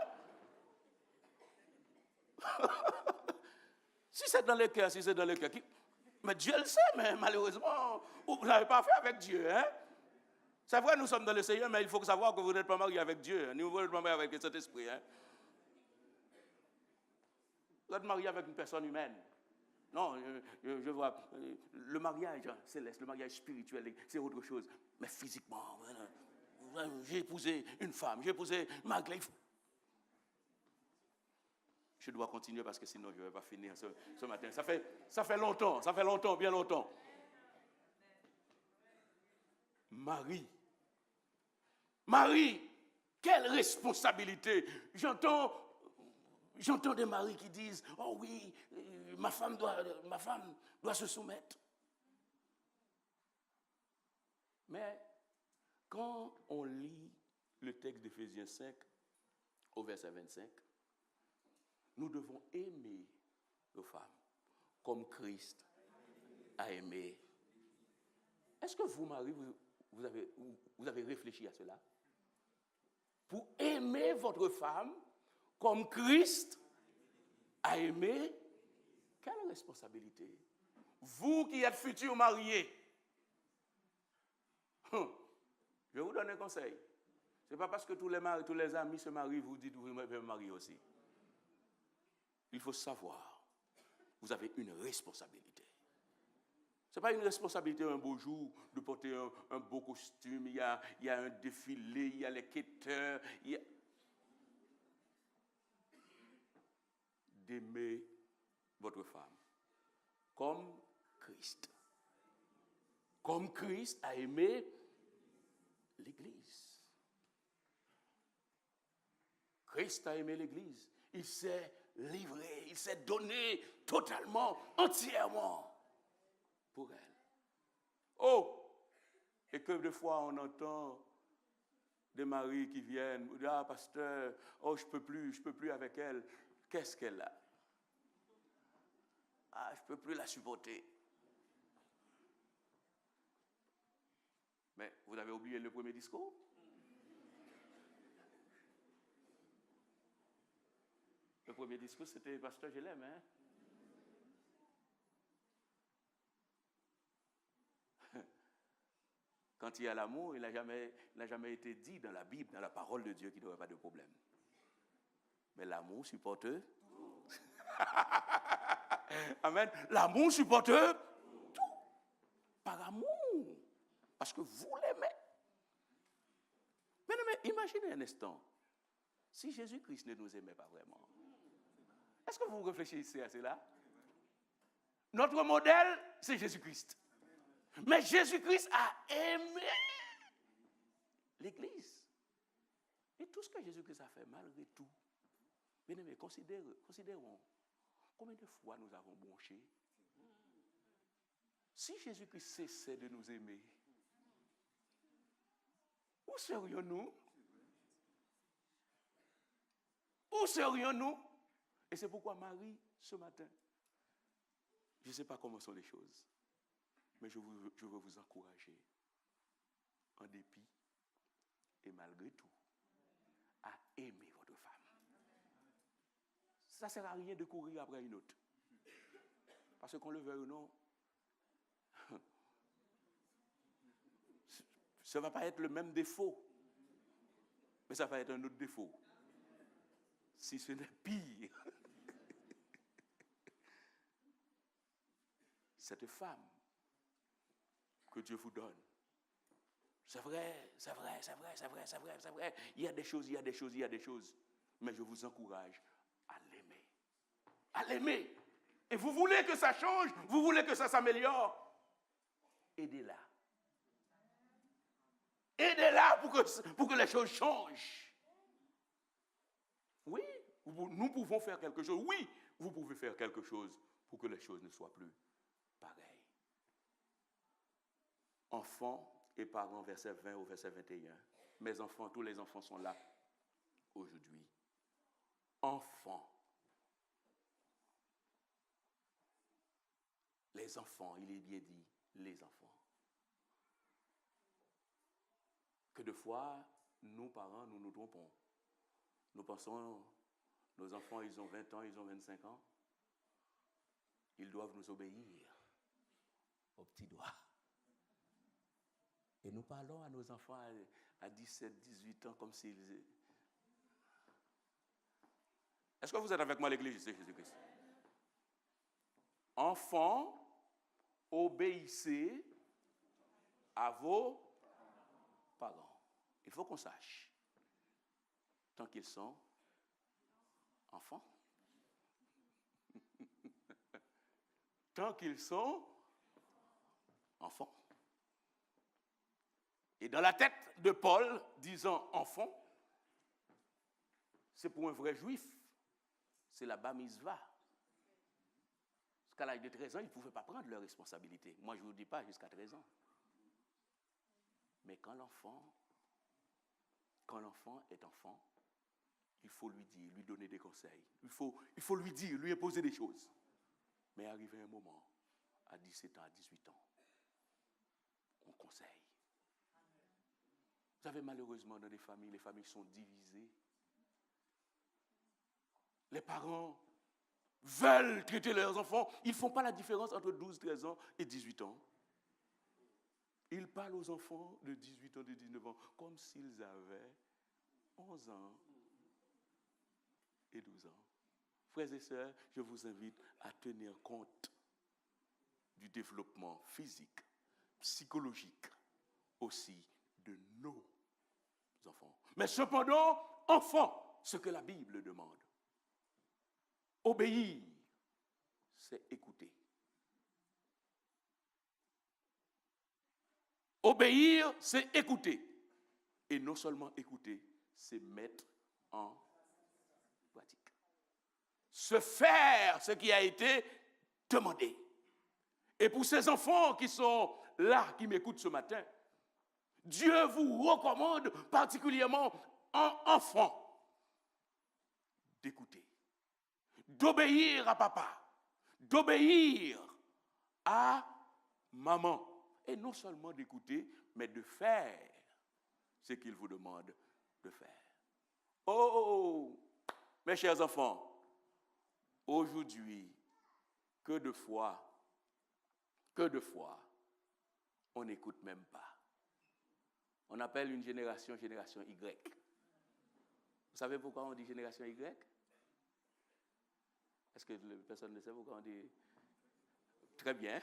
Si c'est dans les cœurs, mais Dieu le sait, mais malheureusement, vous ne l'avez pas fait avec Dieu. Hein? C'est vrai, nous sommes dans le Seigneur, mais il faut savoir que vous n'êtes pas marié avec Dieu. Ni vous n'êtes pas marié avec cet esprit. Hein? Vous êtes marié avec une personne humaine. Non, je vois, le mariage céleste, le mariage spirituel, c'est autre chose. Mais physiquement, j'ai épousé une femme, j'ai épousé Marc. Je dois continuer parce que sinon je ne vais pas finir ce matin. Ça fait longtemps, bien longtemps. Marie, quelle responsabilité. J'entends des maris qui disent, oh oui, ma femme doit se soumettre. Mais quand on lit le texte d'Éphésiens 5 au verset 25, nous devons aimer nos femmes comme Christ a aimé. Est-ce que vous, Marie, vous avez réfléchi à cela? Pour aimer votre femme comme Christ a aimé, quelle responsabilité? Vous qui êtes futurs mariés, je vais vous donner un conseil. Ce n'est pas parce que tous les amis se marient, vous dites vous devez me marier aussi. Il faut savoir, vous avez une responsabilité. Ce n'est pas une responsabilité un beau jour de porter un beau costume, il y a un défilé, il y a les quêteurs, d'aimer votre femme comme Christ. Comme Christ a aimé l'Église. Christ a aimé l'Église. Il s'est livré, il s'est donné totalement, entièrement pour elle. Oh! Et que de fois on entend des maris qui viennent, ah pasteur, oh je peux plus avec elle. Qu'est-ce qu'elle a? Ah, je ne peux plus la supporter. Mais vous avez oublié le premier discours? Le premier discours, c'était pasteur, je l'aime, hein? Quand il y a l'amour, il n'a jamais été dit dans la Bible, dans la parole de Dieu, qu'il n'y aurait pas de problème. Mais l'amour supporte tout. Amen. L'amour supporte tout. Par amour. Parce que vous l'aimez. Mais imaginez un instant. Si Jésus-Christ ne nous aimait pas vraiment, est-ce que vous réfléchissez à cela? Notre modèle, c'est Jésus-Christ. Mais Jésus-Christ a aimé l'Église. Et tout ce que Jésus-Christ a fait, malgré tout, bien aimé, considérons combien de fois nous avons bronché. Si Jésus-Christ cessait de nous aimer, où serions-nous? Où serions-nous? Et c'est pourquoi Marie, ce matin, je ne sais pas comment sont les choses, mais je veux vous encourager, en dépit et malgré tout, à aimer votre femme. Ça ne sert à rien de courir après une autre. Parce qu'on le veuille ou non, ça ne va pas être le même défaut, mais ça va être un autre défaut. Si ce n'est pire, cette femme que Dieu vous donne, c'est vrai. Il y a des choses, mais je vous encourage à l'aimer. À l'aimer. Et vous voulez que ça change, vous voulez que ça s'améliore, aidez-la. Aidez-la pour que les choses changent. Oui, nous pouvons faire quelque chose. Oui, vous pouvez faire quelque chose pour que les choses ne soient plus pareilles. Enfants et parents, verset 20 au verset 21. Mes enfants, tous les enfants sont là. aujourd'hui. Enfants. Les enfants, il est bien dit, les enfants. Que de fois, nous, parents, nous nous trompons. Nous pensons, nos enfants, ils ont 20 ans, ils ont 25 ans. Ils doivent nous obéir aux petits doigts. Et nous parlons à nos enfants à 17, 18 ans comme s'ils... Est-ce que vous êtes avec moi à l'église de Jésus-Christ? Enfants, obéissez à vos parents. Il faut qu'on sache, tant qu'ils sont enfants, tant qu'ils sont enfants. Et dans la tête de Paul, disant enfant, c'est pour un vrai juif, c'est la bar mitzvah. Jusqu'à l'âge de 13 ans, ils ne pouvaient pas prendre leurs responsabilités. Moi, je ne vous dis pas jusqu'à 13 ans. Mais quand l'enfant est enfant, il faut lui dire, lui donner des conseils. Il faut lui dire, lui imposer des choses. Mais arrivé un moment, à 17 ans, à 18 ans, on conseille. Vous savez, malheureusement, dans les familles sont divisées. Les parents veulent traiter leurs enfants. Ils ne font pas la différence entre 12, 13 ans et 18 ans. Ils parlent aux enfants de 18 ans, de 19 ans, comme s'ils avaient 11 ans et 12 ans. Frères et sœurs, je vous invite à tenir compte du développement physique, psychologique, aussi de nos enfants. Mais cependant, enfants, ce que la Bible demande. Obéir, c'est écouter. Obéir, c'est écouter. Et non seulement écouter, c'est mettre en pratique. Se faire ce qui a été demandé. Et pour ces enfants qui sont là, qui m'écoutent ce matin, Dieu vous recommande particulièrement en enfant d'écouter, d'obéir à papa, d'obéir à maman. Et non seulement d'écouter, mais de faire ce qu'il vous demande de faire. Oh, mes chers enfants, aujourd'hui, que de fois, on n'écoute même pas. On appelle une génération Y. Vous savez pourquoi on dit génération Y? Est-ce que personne ne sait pourquoi on dit? Très bien.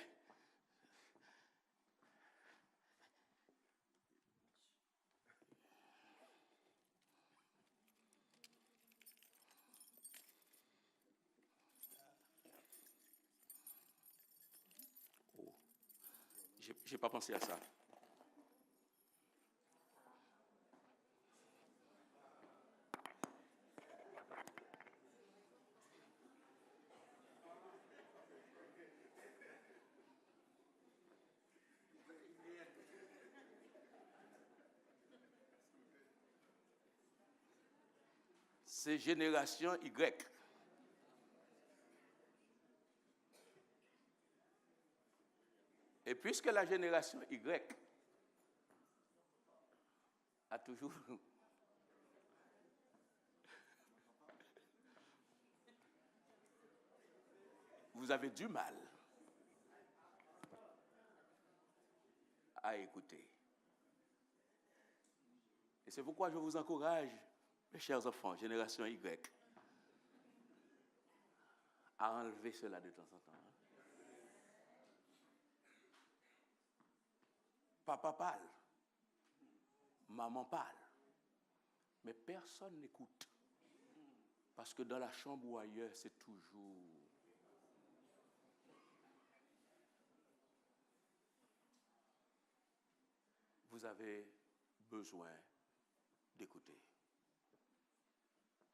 Oh. Je n'ai pas pensé à ça. C'est génération Y. Et puisque la génération Y a toujours... Vous avez du mal à écouter. Et c'est pourquoi je vous encourage, mes chers enfants, génération Y, à enlever cela de temps en temps. Papa parle, maman parle, mais personne n'écoute. Parce que dans la chambre ou ailleurs, c'est toujours... Vous avez besoin d'écouter.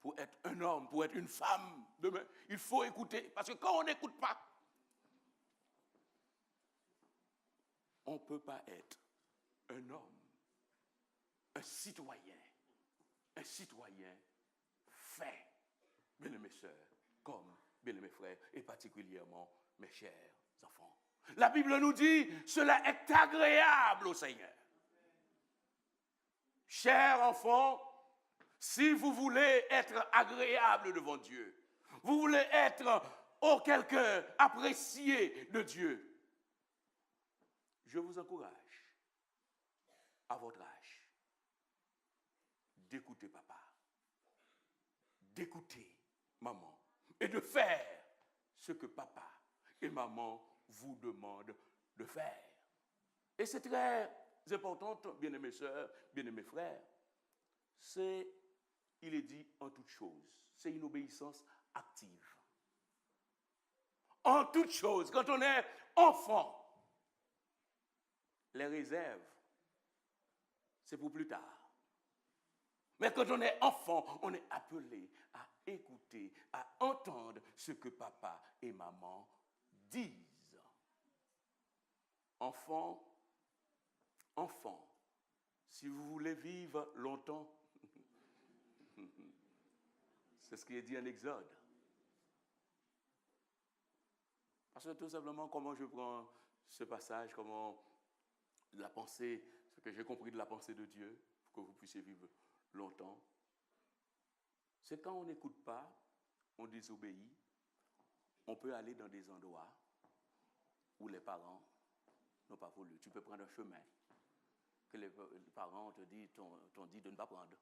Pour être un homme, pour être une femme, demain, il faut écouter. Parce que quand on n'écoute pas, on ne peut pas être un homme, un citoyen fait, bien-aimés sœurs, comme bien-aimés frères, et particulièrement mes chers enfants. La Bible nous dit, cela est agréable au Seigneur. Chers enfants, si vous voulez être agréable devant Dieu, vous voulez être auquel cas apprécié de Dieu, je vous encourage, à votre âge, d'écouter papa, d'écouter maman, et de faire ce que papa et maman vous demandent de faire. Et c'est très important, bien-aimés sœurs, bien-aimés frères, il est dit en toute chose, c'est une obéissance active. En toute chose, quand on est enfant, les réserves, c'est pour plus tard. Mais quand on est enfant, on est appelé à écouter, à entendre ce que papa et maman disent. Enfant, si vous voulez vivre longtemps, c'est ce qui est dit en Exode. Parce que tout simplement, comment je prends ce passage, comment la pensée, ce que j'ai compris de la pensée de Dieu, pour que vous puissiez vivre longtemps, c'est quand on n'écoute pas, on désobéit, on peut aller dans des endroits où les parents n'ont pas voulu. Tu peux prendre un chemin que les parents t'ont dit de ne pas prendre.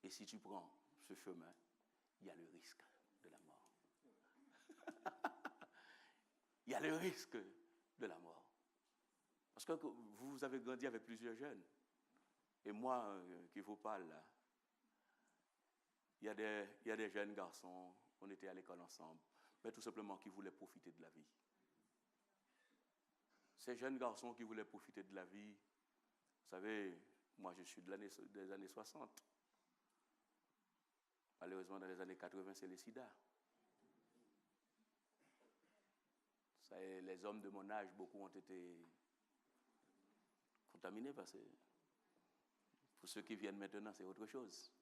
Et si tu prends ce chemin, il y a le risque de la mort. Il y a le risque de la mort. Parce que vous avez grandi avec plusieurs jeunes. Et moi, qui vous parle là, il y a des jeunes garçons, on était à l'école ensemble, mais tout simplement qui voulaient profiter de la vie. Ces jeunes garçons qui voulaient profiter de la vie, vous savez, moi je suis des années 60. Malheureusement, dans les années 80, c'est le sida. Les hommes de mon âge, beaucoup ont été contaminés parce que pour ceux qui viennent maintenant, c'est autre chose.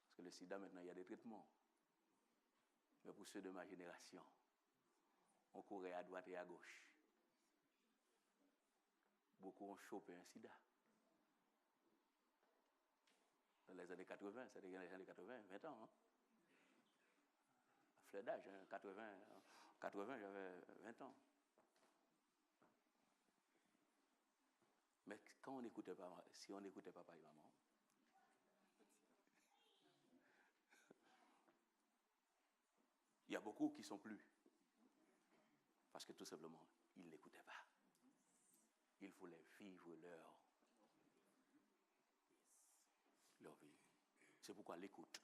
Parce que le sida, maintenant, il y a des traitements. Mais pour ceux de ma génération, on courait à droite et à gauche. Beaucoup ont chopé un sida. Dans les années 80, c'était dans les années 80, 20 ans. Hein? À fleur d'âge, hein, 80, j'avais 20 ans. Mais quand on n'écoutait pas, si on n'écoutait papa et maman, il y a beaucoup qui ne sont plus. Parce que tout simplement, ils n'écoutaient pas. Ils voulaient vivre leur vie. C'est pourquoi l'écoute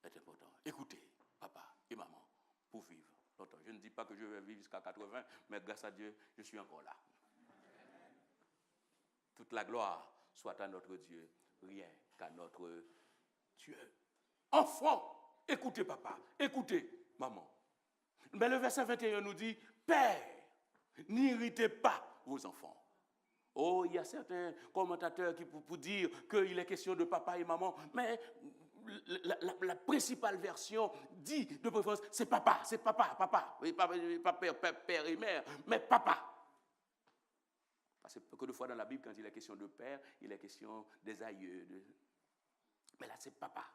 est important. Écoutez, papa et maman, pour vivre longtemps. Je ne dis pas que je vais vivre jusqu'à 80, mais grâce à Dieu, je suis encore là. Toute la gloire soit à notre Dieu, rien qu'à notre Dieu. Enfant, écoutez papa, écoutez maman. Mais le verset 21 nous dit, Père, n'irritez pas vos enfants. Oh, il y a certains commentateurs qui pour dire qu'il est question de papa et maman, mais la principale version dit de préférence, c'est papa, papa, père et mère, mais papa. Parce que de fois dans la Bible, quand il est question de père, il est question des aïeux. Mais là, c'est papa.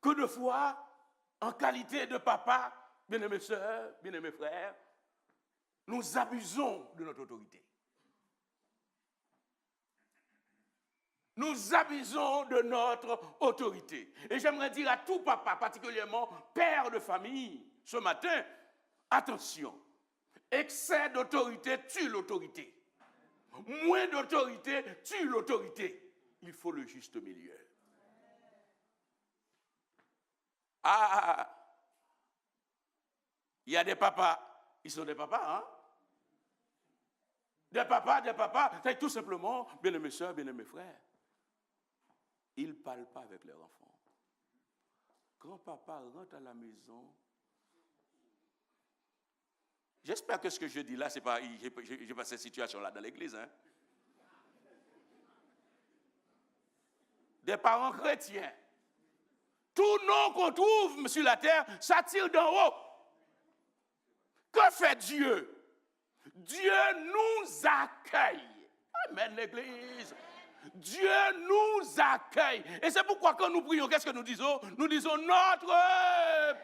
Que de fois, en qualité de papa, bien-aimés sœurs, bien-aimés frères, nous abusons de notre autorité. Nous abusons de notre autorité. Et j'aimerais dire à tout papa, particulièrement père de famille, ce matin, attention, excès d'autorité tue l'autorité. Moins d'autorité tue l'autorité. Il faut le juste milieu. Il y a des papas, ils sont des papas, hein? Des papas, c'est tout simplement, bien-aimés sœurs, bien-aimés frères, ils ne parlent pas avec leurs enfants. Quand papa rentre à la maison, j'espère que ce que je dis là, c'est pas, j'ai pas cette situation-là dans l'église, hein? des parents chrétiens, tout nom qu'on trouve sur la terre, ça tire d'en haut. Que fait Dieu? Dieu nous accueille. Amen, l'Église. Dieu nous accueille. Et c'est pourquoi quand nous prions, qu'est-ce que nous disons? Nous disons notre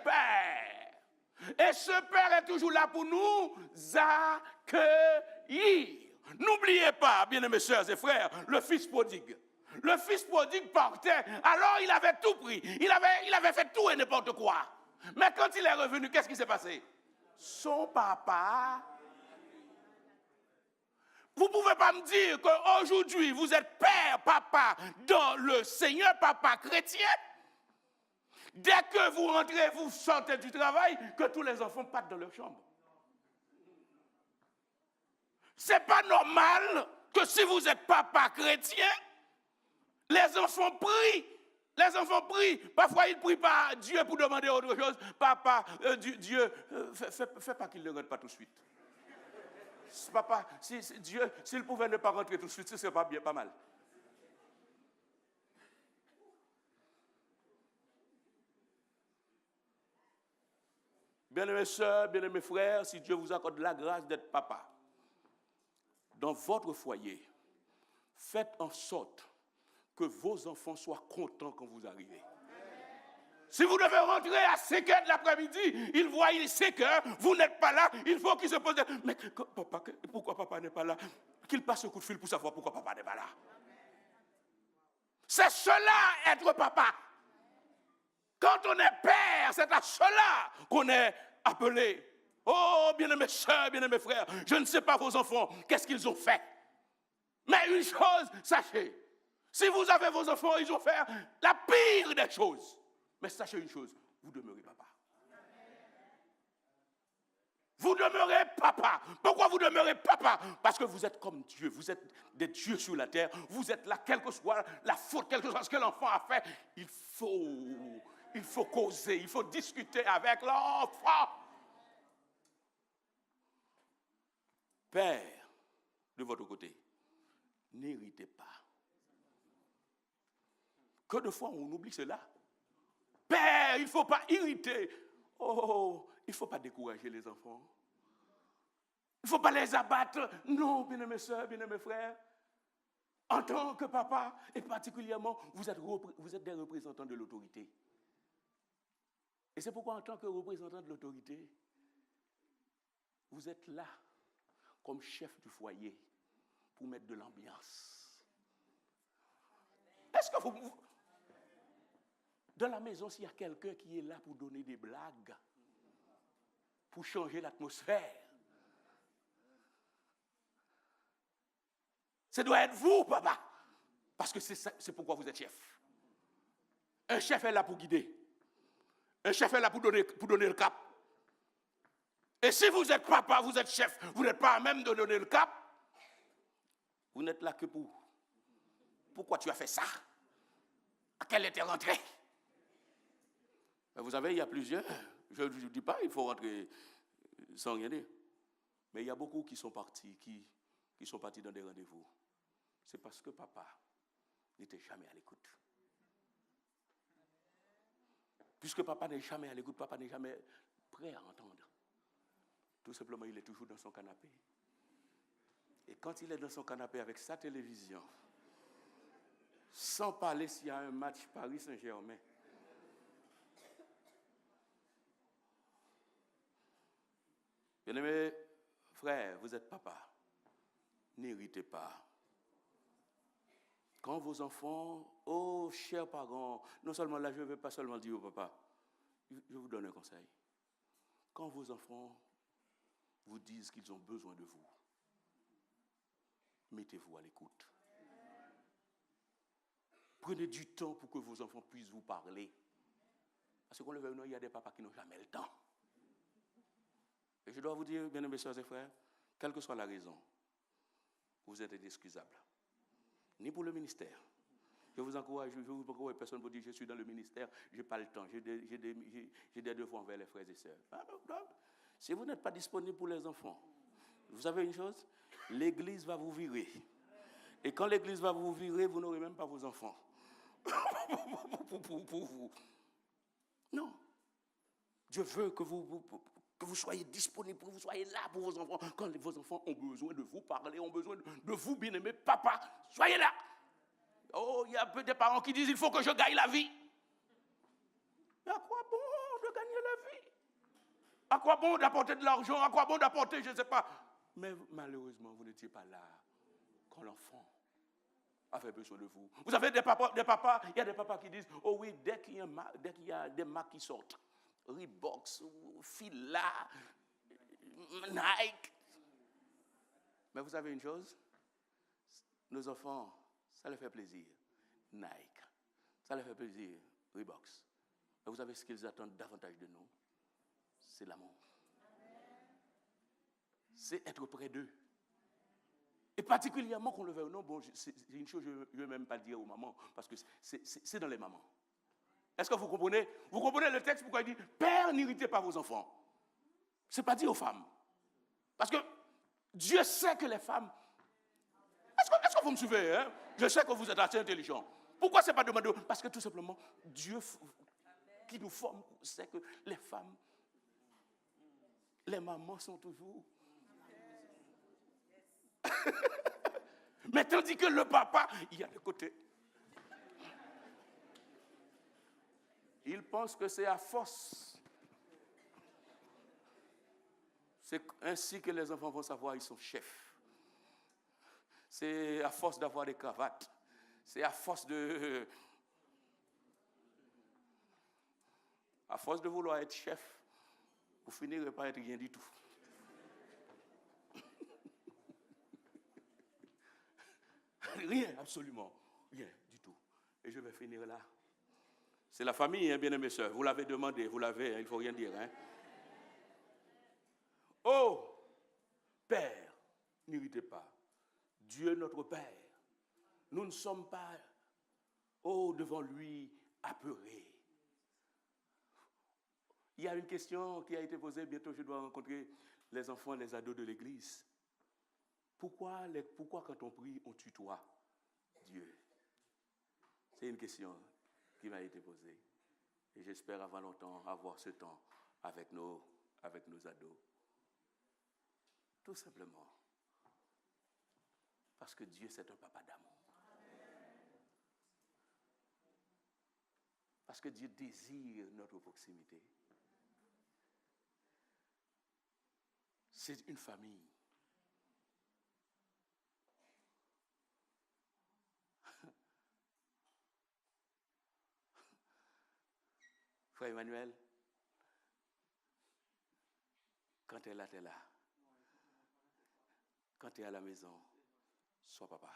Père. Et ce Père est toujours là pour nous accueillir. N'oubliez pas, bien-aimés sœurs et frères, le fils prodigue. Le fils prodigue partait, alors il avait tout pris. Il avait fait tout et n'importe quoi. Mais quand il est revenu, qu'est-ce qui s'est passé? Son papa. Vous ne pouvez pas me dire qu'aujourd'hui, vous êtes père, papa, dans le Seigneur, papa chrétien. Dès que vous rentrez, vous sortez du travail, que tous les enfants partent dans leur chambre. Ce n'est pas normal que si vous êtes papa chrétien, les enfants prient. Les enfants prient. Parfois, ils ne prient pas Dieu pour demander autre chose. Papa, Dieu, fais pas qu'il ne rentre pas tout de suite. Papa, Dieu, s'il pouvait ne pas rentrer tout de suite, ce serait pas mal. Bien-aimés sœurs, bien-aimés frères, si Dieu vous accorde la grâce d'être papa, dans votre foyer, faites en sorte que vos enfants soient contents quand vous arrivez. Si vous devez rentrer à 5h de l'après-midi, ils voient il est 5h, vous n'êtes pas là, il faut qu'ils se posent. Mais papa, pourquoi papa n'est pas là? Qu'il passe un coup de fil pour savoir pourquoi papa n'est pas là. C'est cela, être papa. Quand on est père, c'est à cela qu'on est appelé. Oh, bien-aimés sœurs, bien-aimés frères, je ne sais pas vos enfants, qu'est-ce qu'ils ont fait. Mais une chose, sachez, si vous avez vos enfants, ils ont fait la pire des choses. Mais sachez une chose, vous demeurez papa. Vous demeurez papa. Pourquoi vous demeurez papa? Parce que vous êtes comme Dieu. Vous êtes des dieux sur la terre. Vous êtes là, quelle que soit la faute, quel que soit ce que l'enfant a fait. Il faut causer, il faut discuter avec l'enfant. Père, de votre côté, n'héritez pas. Que de fois on oublie cela. Père, il ne faut pas irriter. Oh, il ne faut pas décourager les enfants. Il ne faut pas les abattre. Non, bien-aimés sœurs, bien-aimés frères. En tant que papa, et particulièrement, vous êtes des représentants de l'autorité. Et c'est pourquoi, en tant que représentant de l'autorité, vous êtes là, comme chef du foyer, pour mettre de l'ambiance. Est-ce que vous... Dans la maison, s'il y a quelqu'un qui est là pour donner des blagues, pour changer l'atmosphère, ça doit être vous, papa. Parce que c'est pourquoi vous êtes chef. Un chef est là pour guider. Un chef est là pour donner le cap. Et si vous êtes papa, vous êtes chef, vous n'êtes pas à même de donner le cap, vous n'êtes là que pour. Pourquoi tu as fait ça? À quelle était rentrée? Vous savez, il y a plusieurs. Je ne vous dis pas, il faut rentrer sans rien dire. Mais il y a beaucoup qui sont partis, qui sont partis dans des rendez-vous. C'est parce que papa n'était jamais à l'écoute. Puisque papa n'est jamais à l'écoute, papa n'est jamais prêt à entendre. Tout simplement, il est toujours dans son canapé. Et quand il est dans son canapé avec sa télévision, sans parler s'il y a un match Paris Saint-Germain, bien-aimés frères, vous êtes papa. N'héritez pas. Quand vos enfants, oh chers parents, non seulement là, je ne vais pas seulement dire au papa, je vous donne un conseil. Quand vos enfants vous disent qu'ils ont besoin de vous, mettez-vous à l'écoute. Prenez du temps pour que vos enfants puissent vous parler. Parce qu'on le veut ou non, il y a des papas qui n'ont jamais le temps. Et je dois vous dire, bien-aimés sœurs et frères, quelle que soit la raison, vous êtes inexcusable. Ni pour le ministère. Je vous encourage, personne ne vous dit je suis dans le ministère, je n'ai pas le temps, j'ai des devoirs envers les frères et sœurs. Si vous n'êtes pas disponible pour les enfants, vous savez une chose, l'église va vous virer. Et quand l'église va vous virer, vous n'aurez même pas vos enfants. pour vous. Non. Dieu veut que vous soyez disponible, que vous soyez là pour vos enfants. Quand vos enfants ont besoin de vous parler, ont besoin de vous, bien-aimé papa, soyez là. Oh, il y a peu de parents qui disent, il faut que je gagne la vie. Mais à quoi bon de gagner la vie? À quoi bon d'apporter de l'argent? À quoi bon d'apporter, je ne sais pas. Mais malheureusement, vous n'étiez pas là quand l'enfant avait besoin de vous. Vous avez des papas, il y a des papas qui disent, oh oui, dès qu'il y a des marques qui sortent, Reebok, Fila, Nike. Mais vous savez une chose? Nos enfants, ça leur fait plaisir. Nike, ça leur fait plaisir. Reebok. Mais vous savez ce qu'ils attendent davantage de nous? C'est l'amour. C'est être près d'eux. Et particulièrement qu'on le veuille ou non, bon, c'est une chose que je ne veux même pas dire aux mamans, parce que c'est dans les mamans. Est-ce que vous comprenez? Vous comprenez le texte pourquoi il dit « Père, n'irritez pas vos enfants ». Ce n'est pas dit aux femmes. Parce que Dieu sait que les femmes... Est-ce que vous me suivez? Hein? Je sais que vous êtes assez intelligents. Pourquoi ce n'est pas demandé? Parce que tout simplement, Dieu qui nous forme sait que les femmes, les mamans sont toujours... Mais tandis que le papa, il y a le côté. Il pense que c'est à force. C'est ainsi que les enfants vont savoir qu'ils sont chefs. C'est à force d'avoir des cravates. C'est à force de vouloir être chef, vous finirez par être rien du tout. Rien, absolument. Rien du tout. Et je vais finir là. C'est la famille, hein, bien-aimés sœurs. Vous l'avez demandé, vous l'avez, hein, il ne faut rien dire. Hein. Oh, Père, n'irritez pas. Dieu notre Père. Nous ne sommes pas, devant lui, apeurés. Il y a une question qui a été posée, bientôt je dois rencontrer les enfants et les ados de l'église. Pourquoi quand on prie, on tutoie Dieu? C'est une question qui m'a été posée. Et j'espère avant longtemps avoir ce temps avec nos ados. Tout simplement. Parce que Dieu, c'est un papa d'amour. Parce que Dieu désire notre proximité. C'est une famille. Frère Emmanuel, quand tu es là, tu es là. Quand tu es à la maison, sois papa.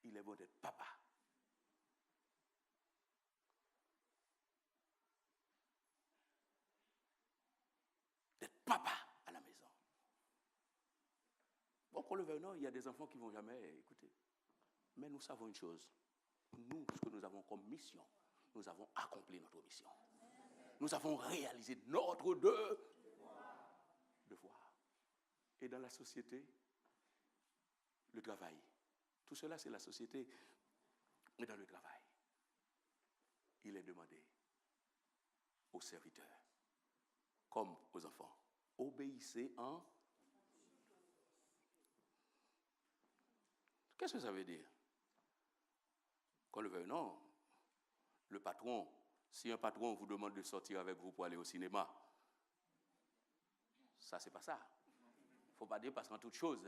Il est bon d'être papa. D'être papa à la maison. Bon, qu'on le veuille ou non, il y a des enfants qui ne vont jamais écouter. Mais nous savons une chose. Nous, ce que nous avons comme mission, nous avons accompli notre mission. Nous avons réalisé notre devoir. Et dans la société, le travail. Tout cela, c'est la société. Mais dans le travail, il est demandé aux serviteurs, comme aux enfants, obéissez en... Qu'est-ce que ça veut dire? Qu'on le veuille ou non, le patron, si un patron vous demande de sortir avec vous pour aller au cinéma, ça, c'est pas ça. Il ne faut pas dire parce qu'en toute chose,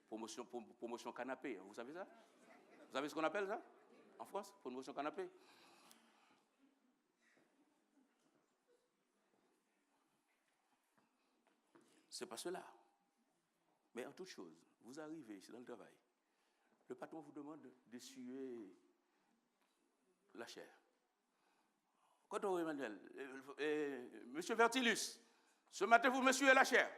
promotion canapé, vous savez ça? Vous savez ce qu'on appelle ça en France? Promotion canapé. C'est pas cela. Mais en toute chose, vous arrivez ici dans le travail, le patron vous demande d'essuyer la chair. Quand on Emmanuel, Monsieur Vertilus, ce matin vous m'essuyez la chair.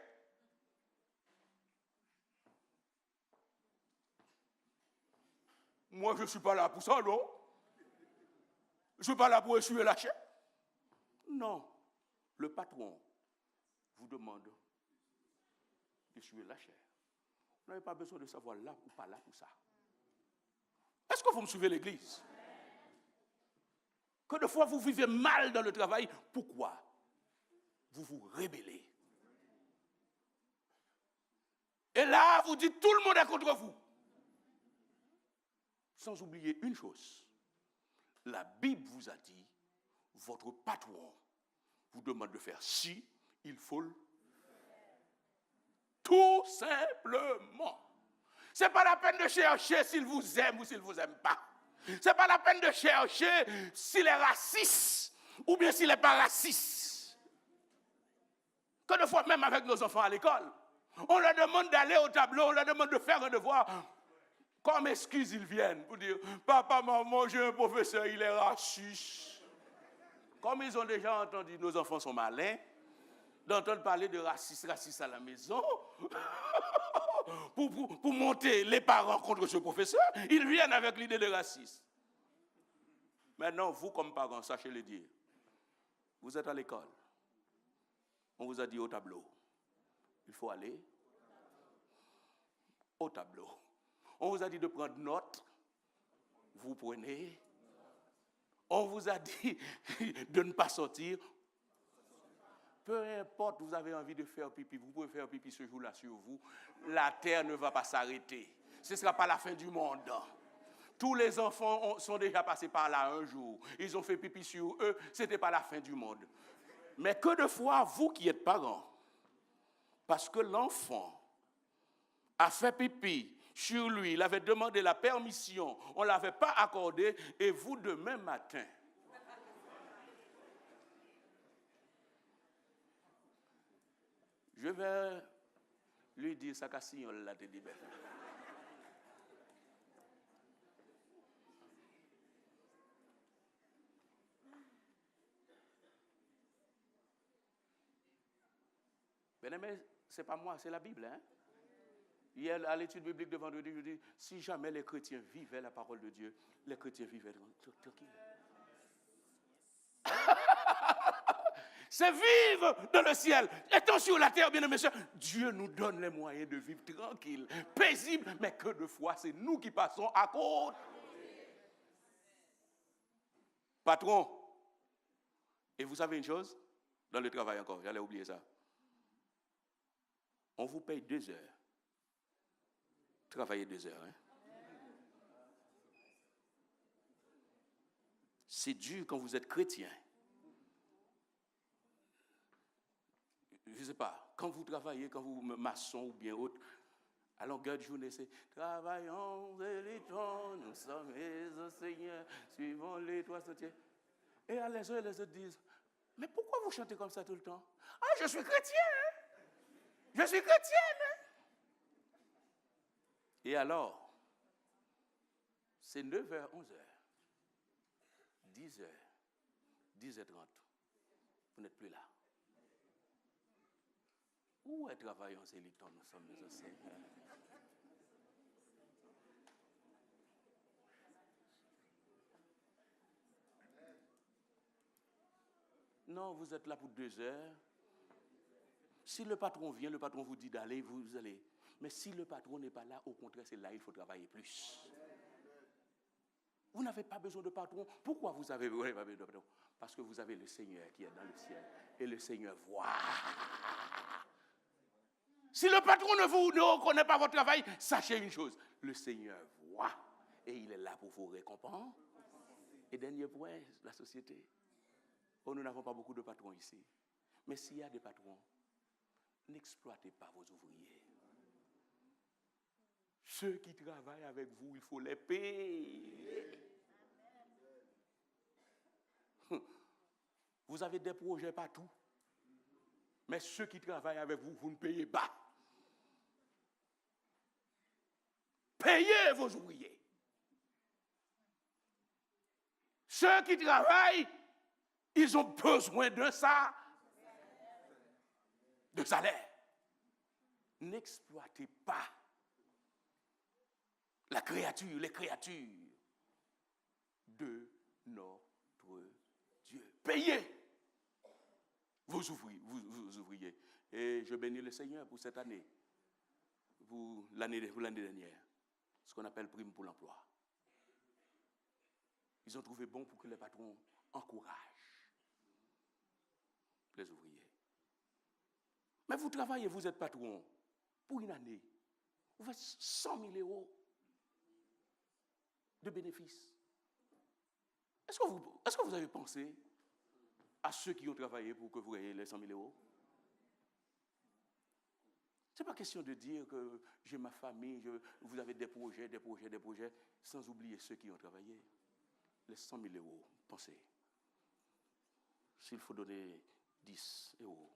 Moi, je ne suis pas là pour ça, non? Je ne suis pas là pour essuyer la chair. Non. Le patron vous demande d'essuyer la chair. Vous n'avez pas besoin de savoir là ou pas là pour ça. Est-ce que vous me suivez l'église? Que de fois vous vivez mal dans le travail, pourquoi? Vous vous rébellez. Et là, vous dites tout le monde est contre vous. Sans oublier une chose. La Bible vous a dit, votre patron vous demande de faire ci, il faut le faire. Tout simplement. Ce n'est pas la peine de chercher s'il vous aime ou s'il ne vous aime pas. Ce n'est pas la peine de chercher s'il est raciste ou bien s'il n'est pas raciste. Que de fois, même avec nos enfants à l'école, on leur demande d'aller au tableau, on leur demande de faire un devoir. Comme excuse, ils viennent pour dire « Papa, maman, j'ai un professeur, il est raciste. » Comme ils ont déjà entendu, nos enfants sont malins, d'entendre parler de racisme à la maison, pour monter les parents contre ce professeur, ils viennent avec l'idée de racisme. Maintenant, vous, comme parents, sachez le dire. Vous êtes à l'école. On vous a dit au tableau. Il faut aller au tableau. On vous a dit de prendre note. Vous prenez. On vous a dit de ne pas sortir. Peu importe, vous avez envie de faire pipi, vous pouvez faire pipi ce jour-là sur vous. La terre ne va pas s'arrêter. Ce ne sera pas la fin du monde. Tous les enfants sont déjà passés par là un jour. Ils ont fait pipi sur eux, ce n'était pas la fin du monde. Mais que de fois, vous qui êtes parents, parce que l'enfant a fait pipi sur lui, il avait demandé la permission, on ne l'avait pas accordé, et vous, demain matin, je vais lui dire ça casse on l'a dit. Mais ce n'est pas moi, c'est la Bible. Hein? Hier, à l'étude biblique de vendredi, je dis, si jamais les chrétiens vivaient la parole de Dieu, les chrétiens vivaient tranquille. C'est vivre dans le ciel. Étant sur la terre, bien aimés sœurs, Dieu nous donne les moyens de vivre tranquille, paisible, mais que de fois, c'est nous qui passons à côté. Patron, et vous savez une chose? Dans le travail encore, j'allais oublier ça. On vous paye 2 heures. Travaillez 2 heures. Hein? C'est dur quand vous êtes chrétien. Je ne sais pas, quand vous travaillez, quand vous maçon ou bien autre, à longueur de journée, c'est « Travaillons et luttons, nous sommes au Seigneur, suivons les trois sentiers. » Et à les uns et les autres disent « Mais pourquoi vous chantez comme ça tout le temps? »« Ah, je suis chrétien, hein? Je suis chrétienne. Hein? » Et alors, c'est 9h, 11h, 10h, 10h30. Vous n'êtes plus là. Où est travaillons et luttons, nous sommes au Seigneur. Non, vous êtes là pour 2 heures. Si le patron vient, le patron vous dit d'aller, vous allez. Mais si le patron n'est pas là, au contraire, c'est là qu'il faut travailler plus. Vous n'avez pas besoin de patron. Pourquoi vous n'avez pas besoin de patron? Parce que vous avez le Seigneur qui est dans le ciel. Et le Seigneur voit. Si le patron ne reconnaît pas votre travail, sachez une chose. Le Seigneur voit. Et il est là pour vous récompenser. Et dernier point, la société. Oh, nous n'avons pas beaucoup de patrons ici. Mais s'il y a des patrons, n'exploitez pas vos ouvriers. Ceux qui travaillent avec vous, il faut les payer. Vous avez des projets partout. Mais ceux qui travaillent avec vous, vous ne payez pas. Payez vos ouvriers. Ceux qui travaillent, ils ont besoin de ça. De salaire. N'exploitez pas les créatures de notre Dieu. Payez vos ouvriers. Et je bénis le Seigneur pour cette année. pour l'année dernière, ce qu'on appelle prime pour l'emploi. Ils ont trouvé bon pour que les patrons encouragent les ouvriers. Mais vous travaillez, vous êtes patron, pour une année. Vous faites 100 000 euros de bénéfices. Est-ce que vous avez pensé à ceux qui ont travaillé pour que vous ayez les 100 000 euros? Ce n'est pas question de dire que j'ai ma famille, vous avez des projets, sans oublier ceux qui ont travaillé. Les 100 000 euros, pensez. S'il faut donner 10 euros,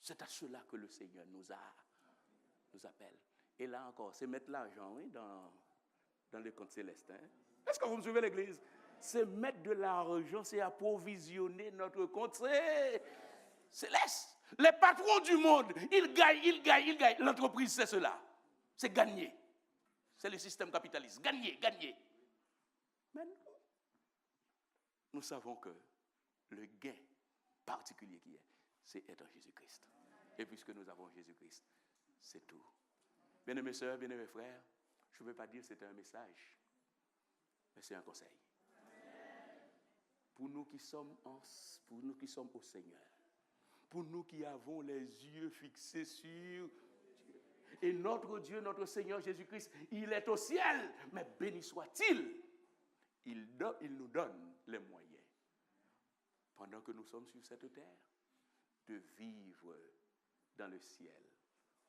c'est à cela que le Seigneur nous appelle. Et là encore, c'est mettre l'argent, oui, dans les comptes célestes. Hein? Est-ce que vous me suivez, l'Église? C'est mettre de l'argent, c'est approvisionner notre compte céleste. Les patrons du monde, ils gagnent. L'entreprise, c'est cela. C'est gagner. C'est le système capitaliste. Gagner. Mais nous savons que le gain particulier qui est, c'est être en Jésus-Christ. Et puisque nous avons Jésus-Christ, c'est tout. Bien-aimés sœurs, bien-aimés frères, je ne veux pas dire que c'est un message, mais c'est un conseil. Pour nous qui sommes au Seigneur, pour nous qui avons les yeux fixés sur Dieu. Et notre Dieu, notre Seigneur Jésus-Christ, il est au ciel, mais béni soit-il. Il nous donne les moyens, pendant que nous sommes sur cette terre, de vivre dans le ciel,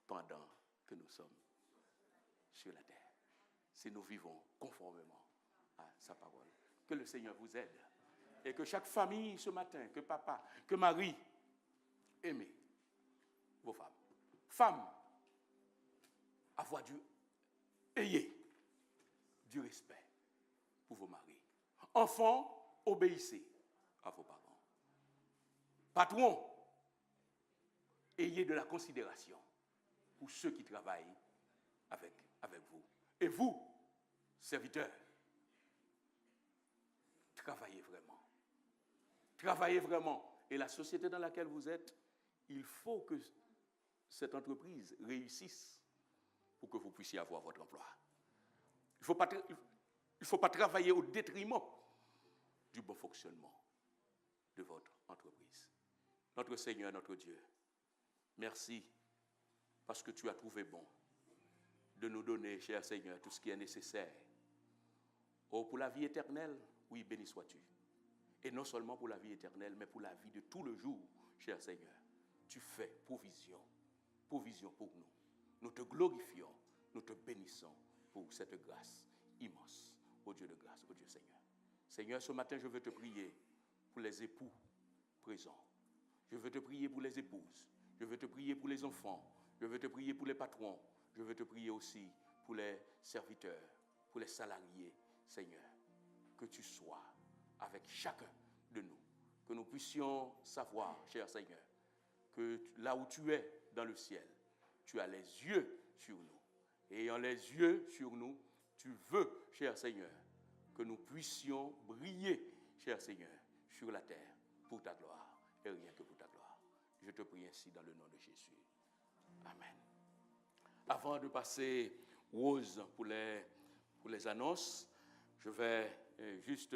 pendant que nous sommes sur la terre. Si nous vivons conformément à sa parole. Que le Seigneur vous aide. Et que chaque famille ce matin, que papa, que Marie, aimez vos femmes. Femmes, ayez du respect pour vos maris. Enfants, obéissez à vos parents. Patrons, ayez de la considération pour ceux qui travaillent avec vous. Et vous, serviteurs, travaillez vraiment. Travaillez vraiment. Et la société dans laquelle vous êtes, il faut que cette entreprise réussisse pour que vous puissiez avoir votre emploi. Il ne faut pas travailler au détriment du bon fonctionnement de votre entreprise. Notre Seigneur, notre Dieu, merci parce que tu as trouvé bon de nous donner, cher Seigneur, tout ce qui est nécessaire. Oh, pour la vie éternelle, oui, béni sois-tu. Et non seulement pour la vie éternelle, mais pour la vie de tout le jour, cher Seigneur. Tu fais provision pour nous. Nous te glorifions, nous te bénissons pour cette grâce immense. Ô Dieu de grâce, ô Dieu Seigneur. Seigneur, ce matin, je veux te prier pour les époux présents. Je veux te prier pour les épouses. Je veux te prier pour les enfants. Je veux te prier pour les patrons. Je veux te prier aussi pour les serviteurs, pour les salariés, Seigneur. Que tu sois avec chacun de nous. Que nous puissions savoir, cher Seigneur, que là où tu es dans le ciel, tu as les yeux sur nous. Et ayant les yeux sur nous, tu veux, cher Seigneur, que nous puissions briller, cher Seigneur, sur la terre pour ta gloire et rien que pour ta gloire. Je te prie ainsi dans le nom de Jésus. Amen. Avant de passer Rose pour les annonces, je vais juste